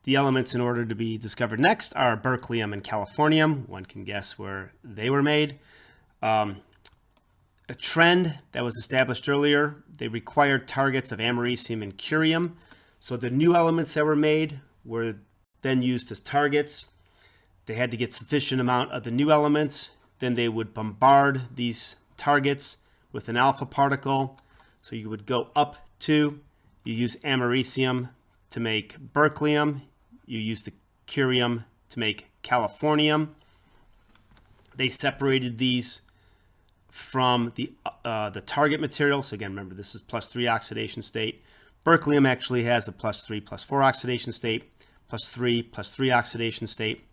The elements in order to be discovered next are berkelium and californium. One can guess where they were made. A trend that was established earlier, they required targets of americium and curium. So the new elements that were made were then used as targets. They had to get sufficient amount of the new elements. Then they would bombard these targets with an alpha particle. So you would go up to, you use americium to make berkelium. You use the curium to make californium. They separated these from the target material. So again, remember, this is +3 oxidation state. Berkelium actually has a +3, +4 oxidation state, +3, +3 oxidation state.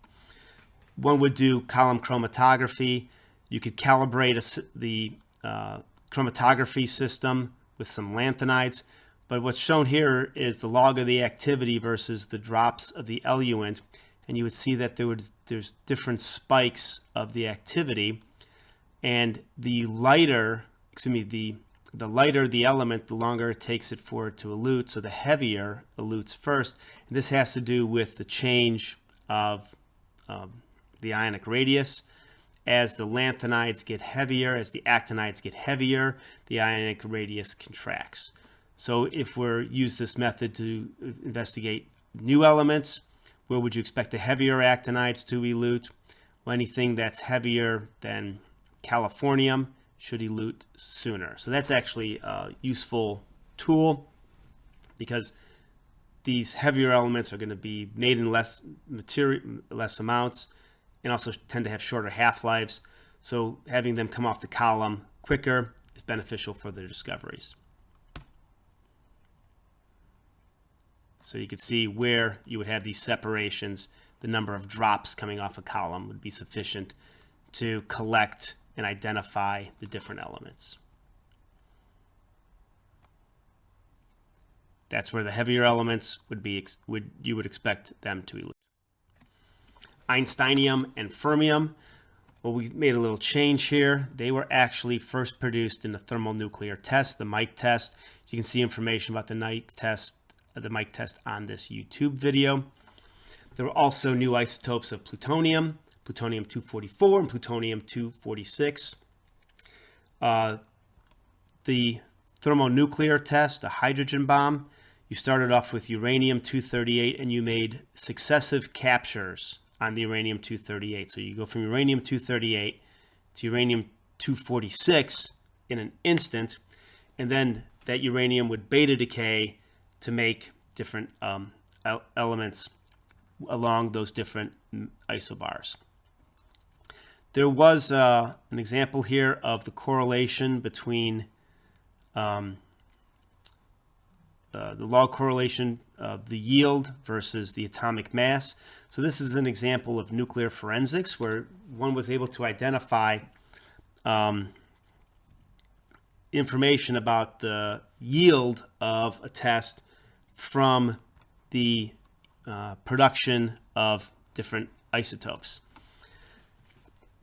One would do column chromatography. You could calibrate the chromatography system with some lanthanides. But what's shown here is the log of the activity versus the drops of the eluent. And you would see that there's different spikes of the activity. And the the lighter the element, the longer it takes it for it to elute, so the heavier elutes first. And this has to do with the change of the ionic radius. As the lanthanides get heavier, as the actinides get heavier, the ionic radius contracts. So if we use this method to investigate new elements, where would you expect the heavier actinides to elute? Well, anything that's heavier than californium should elute sooner. So that's actually a useful tool, because these heavier elements are going to be made in less amounts, and also tend to have shorter half-lives. So having them come off the column quicker is beneficial for their discoveries. So you could see where you would have these separations. The number of drops coming off a column would be sufficient to collect and identify the different elements. That's where the heavier elements you would expect them to elute. Einsteinium and fermium, well, we made a little change here. They were actually first produced in the thermonuclear test, the Mike test. You can see information about the Mike test on this YouTube video. There were also new isotopes of plutonium, plutonium-244 and plutonium-246. The thermonuclear test, a hydrogen bomb, you started off with uranium-238 and you made successive captures on the uranium-238. So you go from uranium-238 to uranium-246 in an instant, and then that uranium would beta decay to make different elements along those different isobars. There was an example here of the correlation between the log correlation of the yield versus the atomic mass. So this is an example of nuclear forensics where one was able to identify information about the yield of a test from the production of different isotopes.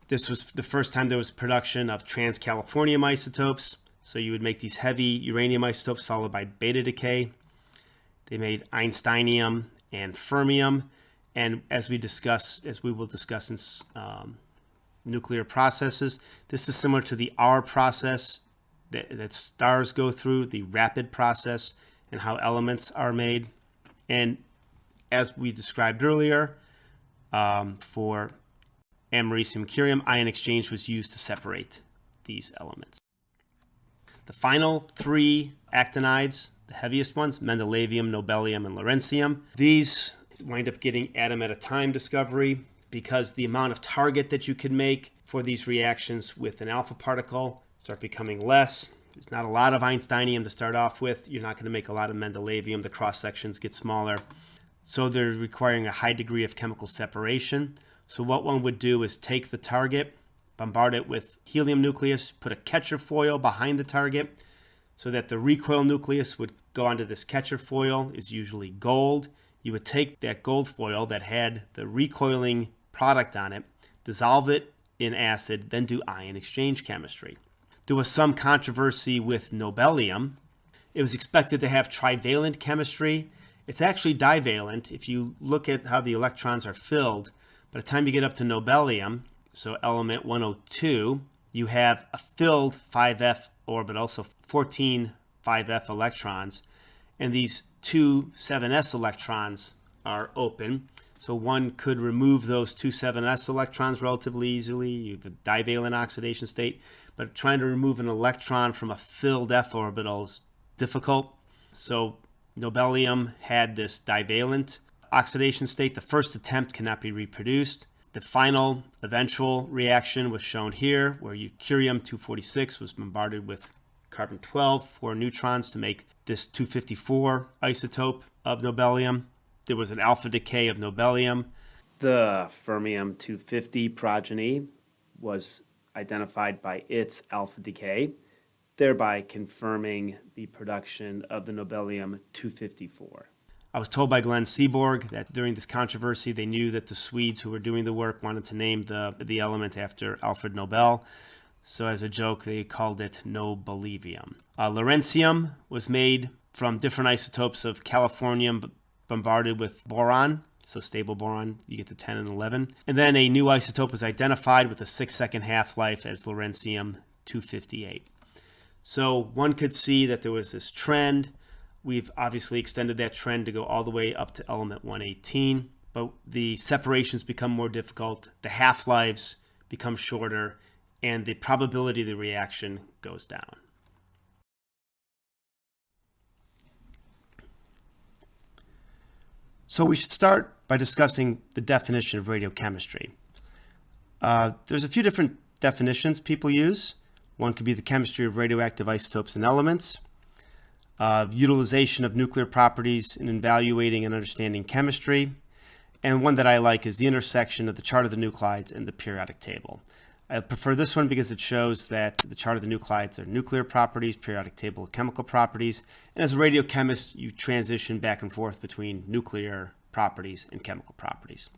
This was the first time there was production of trans-californium isotopes. So you would make these heavy uranium isotopes followed by beta decay. They made einsteinium and fermium. And as we will discuss in nuclear processes, this is similar to the R process that stars go through, the rapid process, and how elements are made. And as we described earlier, for americium curium, ion exchange was used to separate these elements. The final three actinides, the heaviest ones, mendelevium, nobelium, and lawrencium, these wind up getting atom at a time discovery because the amount of target that you can make for these reactions with an alpha particle start becoming less. There's not a lot of einsteinium to start off with. You're not going to make a lot of mendelevium. The cross sections get smaller. So they're requiring a high degree of chemical separation. So what one would do is take the target, bombard it with helium nucleus, put a catcher foil behind the target so that the recoil nucleus would go onto this catcher foil, is usually gold. You would take that gold foil that had the recoiling product on it, dissolve it in acid, then do ion exchange chemistry. There was some controversy with nobelium. It was expected to have trivalent chemistry. It's actually divalent. If you look at how the electrons are filled, by the time you get up to nobelium, so element 102, you have a filled 5f orbital, so 14 5f electrons, and these two 7s electrons are open. So one could remove those two 7s electrons relatively easily. You have a divalent oxidation state, but trying to remove an electron from a filled f orbital is difficult. So nobelium had this divalent oxidation state. The first attempt cannot be reproduced. The final eventual reaction was shown here, where curium-246 was bombarded with carbon-12, 4 neutrons to make this 254 isotope of nobelium. There was an alpha decay of nobelium. The fermium-250 progeny was identified by its alpha decay, thereby confirming the production of the nobelium-254. I was told by Glenn Seaborg that during this controversy, they knew that the Swedes who were doing the work wanted to name the element after Alfred Nobel. So as a joke, they called it nobelivium. Lawrencium was made from different isotopes of californium bombarded with boron, so stable boron, you get to 10 and 11. And then a new isotope was identified with a 6-second half-life as lawrencium-258. So one could see that there was this trend. We've obviously extended that trend to go all the way up to element 118, but the separations become more difficult, the half-lives become shorter, and the probability of the reaction goes down. So we should start by discussing the definition of radiochemistry. There's a few different definitions people use. One could be the chemistry of radioactive isotopes and elements, utilization of nuclear properties in evaluating and understanding chemistry, and one that I like is the intersection of the chart of the nuclides and the periodic table. I prefer this one because it shows that the chart of the nuclides are nuclear properties, periodic table of chemical properties, and as a radiochemist, you transition back and forth between nuclear properties and chemical properties.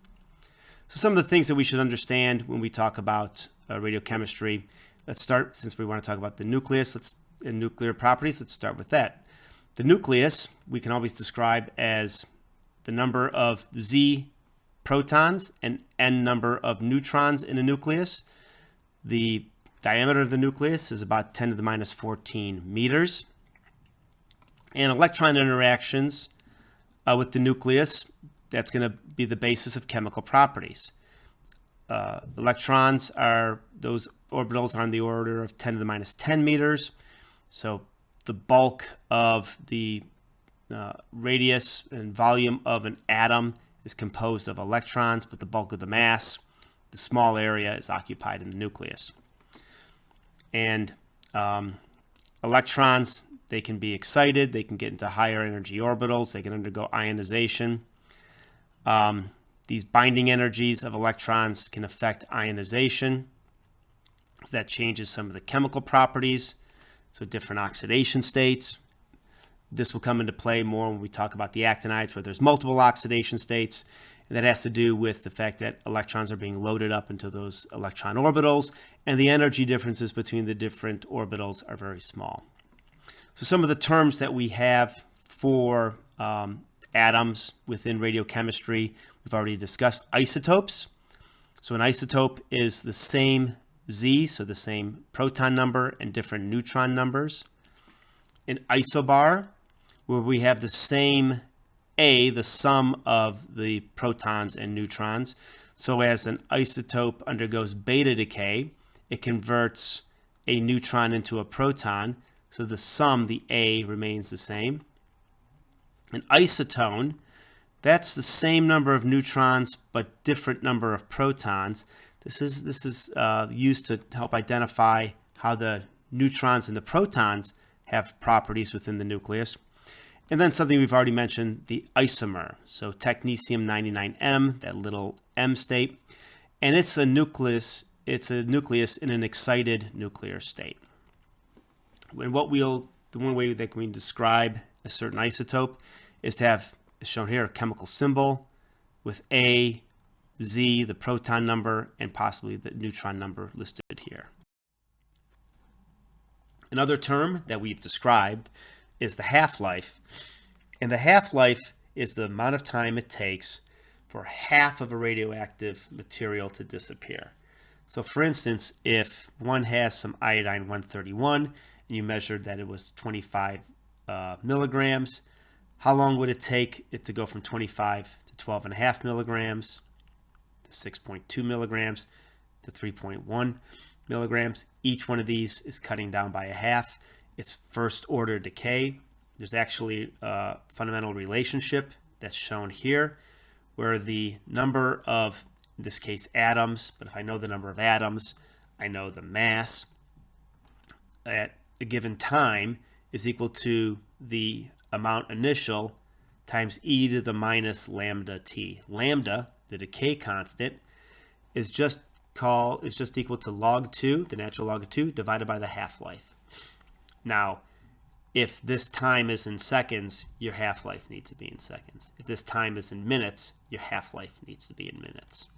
So some of the things that we should understand when we talk about radiochemistry, let's start, since we want to talk about the nucleus and nuclear properties, let's start with that. The nucleus we can always describe as the number of Z protons and N number of neutrons in a nucleus. The diameter of the nucleus is about 10 to the minus 14 meters. And electron interactions with the nucleus, that's going to be the basis of chemical properties. Electrons are, those orbitals are on the order of 10 to the minus 10 meters. So the bulk of the radius and volume of an atom is composed of electrons, but the bulk of the mass, the small area, is occupied in the nucleus. And electrons, they can be excited, they can get into higher energy orbitals, they can undergo ionization. These binding energies of electrons can affect ionization. That changes some of the chemical properties, so different oxidation states. This will come into play more when we talk about the actinides, where there's multiple oxidation states. And that has to do with the fact that electrons are being loaded up into those electron orbitals, and the energy differences between the different orbitals are very small. So some of the terms that we have for atoms within radiochemistry, we've already discussed isotopes. So an isotope is the same Z, so the same proton number and different neutron numbers. An isobar, where we have the same A, the sum of the protons and neutrons. So as an isotope undergoes beta decay, it converts a neutron into a proton. So the sum, the A, remains the same. An isotone, that's the same number of neutrons but different number of protons. This is used to help identify how the neutrons and the protons have properties within the nucleus. And then something we've already mentioned, the isomer. So technetium-99m, that little M state. And it's a nucleus in an excited nuclear state. And the one way that we can describe a certain isotope is to have, as shown here, a chemical symbol with A, Z, the proton number, and possibly the neutron number listed here. Another term that we've described is the half-life. And the half-life is the amount of time it takes for half of a radioactive material to disappear. So for instance, if one has some iodine-131 and you measured that it was 25 milligrams, how long would it take it to go from 25 to 12.5 milligrams, to 6.2 milligrams, to 3.1 milligrams? Each one of these is cutting down by a half. It's first order decay. There's actually a fundamental relationship that's shown here, where the number of, in this case, atoms, but if I know the number of atoms, I know the mass at a given time is equal to the amount initial times e to the minus lambda t. Lambda, the decay constant, is just equal to log 2, the natural log of 2, divided by the half-life. Now, if this time is in seconds, your half-life needs to be in seconds. If this time is in minutes, your half-life needs to be in minutes.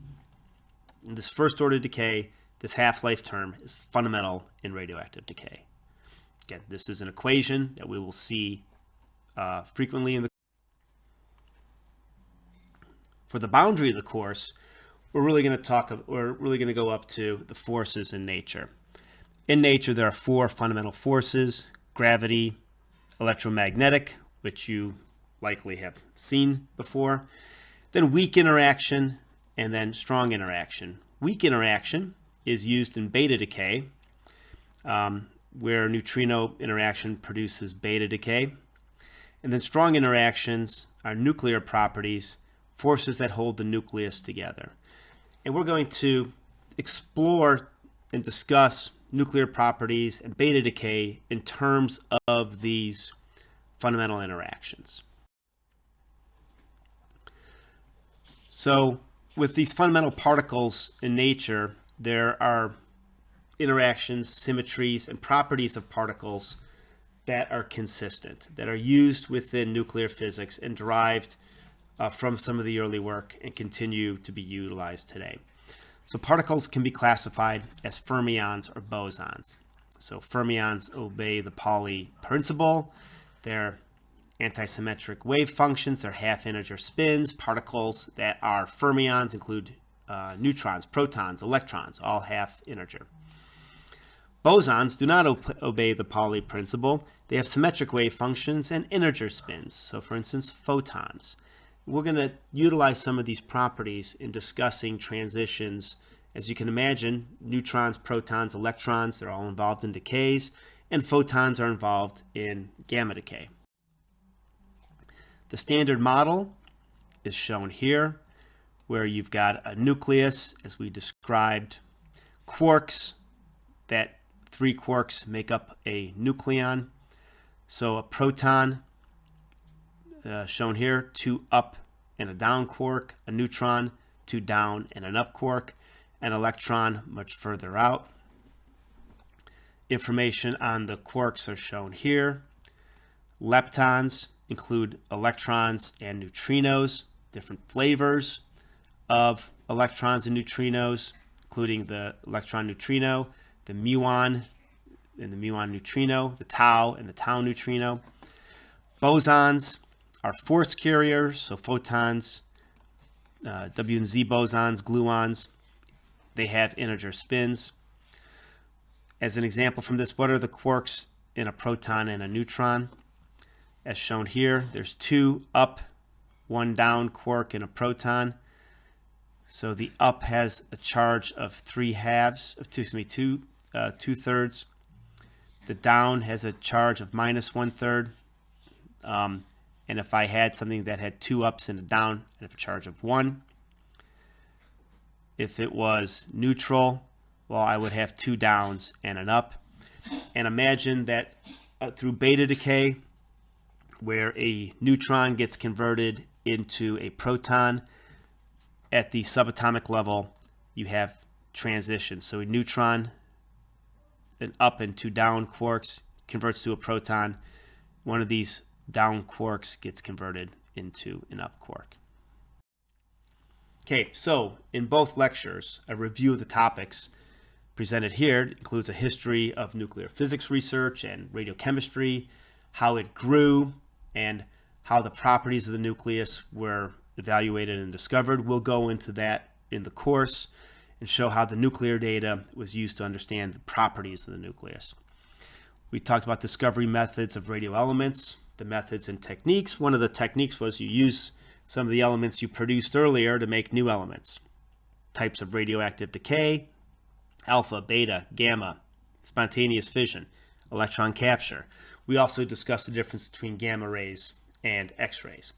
In this first order decay, this half-life term is fundamental in radioactive decay. Again, this is an equation that we will see frequently in the. For the boundary of the course, we're really going to go up to the forces in nature. In nature, there are four fundamental forces: gravity, electromagnetic, which you likely have seen before, then weak interaction, and then strong interaction. Weak interaction is used in beta decay, where neutrino interaction produces beta decay. And then strong interactions are nuclear properties, forces that hold the nucleus together. And we're going to explore and discuss nuclear properties and beta decay in terms of these fundamental interactions. So with these fundamental particles in nature, there are interactions, symmetries, and properties of particles that are consistent, that are used within nuclear physics and derived from some of the early work and continue to be utilized today. So particles can be classified as fermions or bosons. So fermions obey the Pauli principle. They're antisymmetric wave functions. They're half-integer spins. Particles that are fermions include neutrons, protons, electrons, all half-integer. Bosons do not obey the Pauli principle. They have symmetric wave functions and integer spins. So for instance, photons. We're going to utilize some of these properties in discussing transitions. As you can imagine, neutrons, protons, electrons, they're all involved in decays, and photons are involved in gamma decay. The standard model is shown here, where you've got a nucleus, as we described, quarks, that 3 quarks make up a nucleon. So a proton, shown here, 2 up and a down quark, a neutron, 2 down and an up quark, an electron much further out. Information on the quarks are shown here. Leptons include electrons and neutrinos, different flavors of electrons and neutrinos, including the electron neutrino, the muon and the muon neutrino, the tau and the tau neutrino. Bosons are force carriers, so photons, W and Z bosons, gluons, they have integer spins. As an example from this, what are the quarks in a proton and a neutron? As shown here, there's 2 up, 1 down quark in a proton. So the up has a charge of 2/3. The down has a charge of -1/3. And if I had something that had 2 ups and a down, I'd have a charge of 1. If it was neutral, well, I would have 2 downs and an up. And imagine that through beta decay, where a neutron gets converted into a proton, at the subatomic level, you have transition. So a neutron, an up and 2 down quarks, converts to a proton. One of these down quarks gets converted into an up quark. Okay, so in both lectures, a review of the topics presented here includes a history of nuclear physics research and radiochemistry, how it grew, and how the properties of the nucleus were evaluated and discovered. We'll go into that in the course and show how the nuclear data was used to understand the properties of the nucleus. We talked about discovery methods of radioelements, the methods and techniques. One of the techniques was you use some of the elements you produced earlier to make new elements. Types of radioactive decay: alpha, beta, gamma, spontaneous fission, electron capture. We also discussed the difference between gamma rays and X-rays.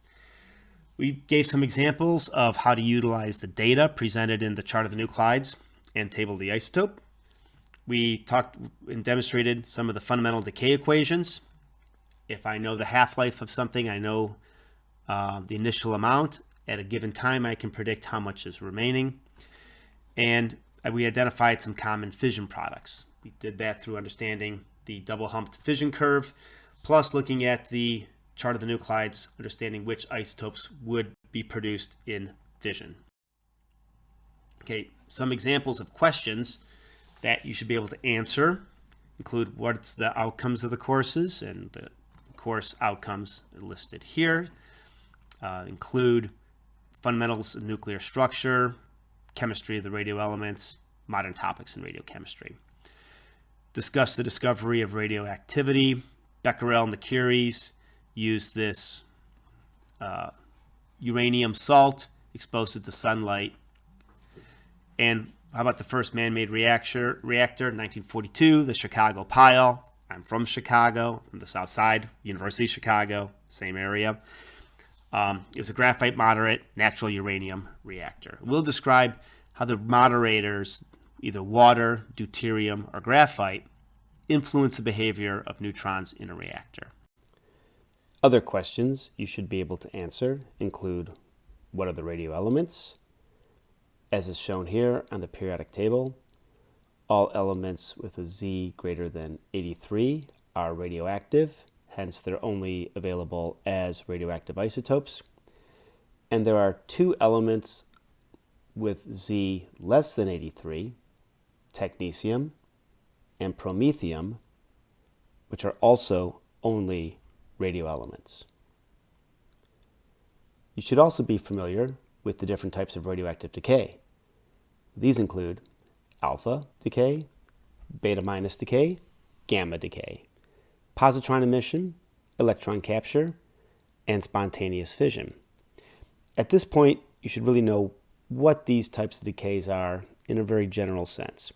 We gave some examples of how to utilize the data presented in the chart of the nuclides and table of the isotope. We talked and demonstrated some of the fundamental decay equations. If I know the half-life of something, I know the initial amount. At a given time, I can predict how much is remaining. And we identified some common fission products. We did that through understanding the double-humped fission curve, plus looking at the chart of the nuclides, understanding which isotopes would be produced in fission. Okay, some examples of questions that you should be able to answer include what's the outcomes of the courses, and the course outcomes are listed here. Include fundamentals of nuclear structure, chemistry of the radio elements, modern topics in radiochemistry. Discuss the discovery of radioactivity. Becquerel and the Curies used this uranium salt, exposed it to sunlight. And how about the first man-made reactor, 1942, the Chicago pile. I'm from Chicago, from the South Side, University of Chicago, same area. It was a graphite moderate natural uranium reactor. We'll describe how the moderators, either water, deuterium, or graphite, influence the behavior of neutrons in a reactor. Other questions you should be able to answer include, what are the radio elements? As is shown here on the periodic table, all elements with a Z greater than 83 are radioactive, hence they're only available as radioactive isotopes. And there are two elements with Z less than 83, technetium and promethium, which are also only radioelements. You should also be familiar with the different types of radioactive decay. These include alpha decay, beta minus decay, gamma decay, positron emission, electron capture, and spontaneous fission. At this point, you should really know what these types of decays are in a very general sense.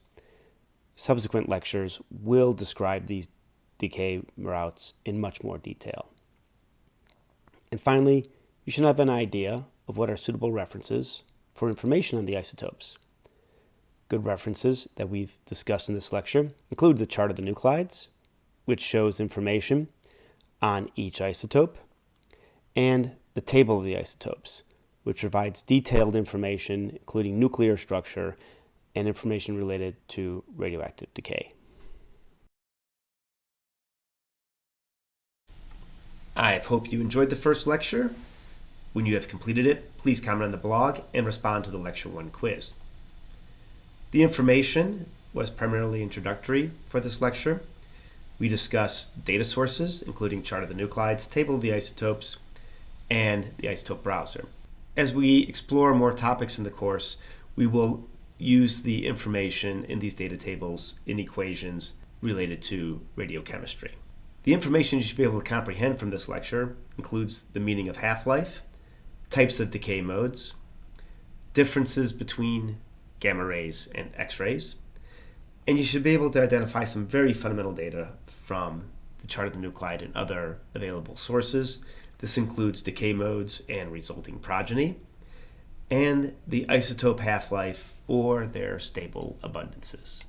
Subsequent lectures will describe these decay routes in much more detail. And finally, you should have an idea of what are suitable references for information on the isotopes. Good references that we've discussed in this lecture include the chart of the nuclides, which shows information on each isotope, and the table of the isotopes, which provides detailed information including nuclear structure and information related to radioactive decay. I hope you enjoyed the first lecture. When you have completed it, please comment on the blog and respond to the Lecture 1 quiz. The information was primarily introductory for this lecture. We discussed data sources, including chart of the nuclides, table of the isotopes, and the isotope browser. As we explore more topics in the course, we will use the information in these data tables in equations related to radiochemistry. The information you should be able to comprehend from this lecture includes the meaning of half-life, types of decay modes, differences between gamma rays and X-rays, and you should be able to identify some very fundamental data from the chart of the nuclide and other available sources. This includes decay modes and resulting progeny, and the isotope half-life or their stable abundances.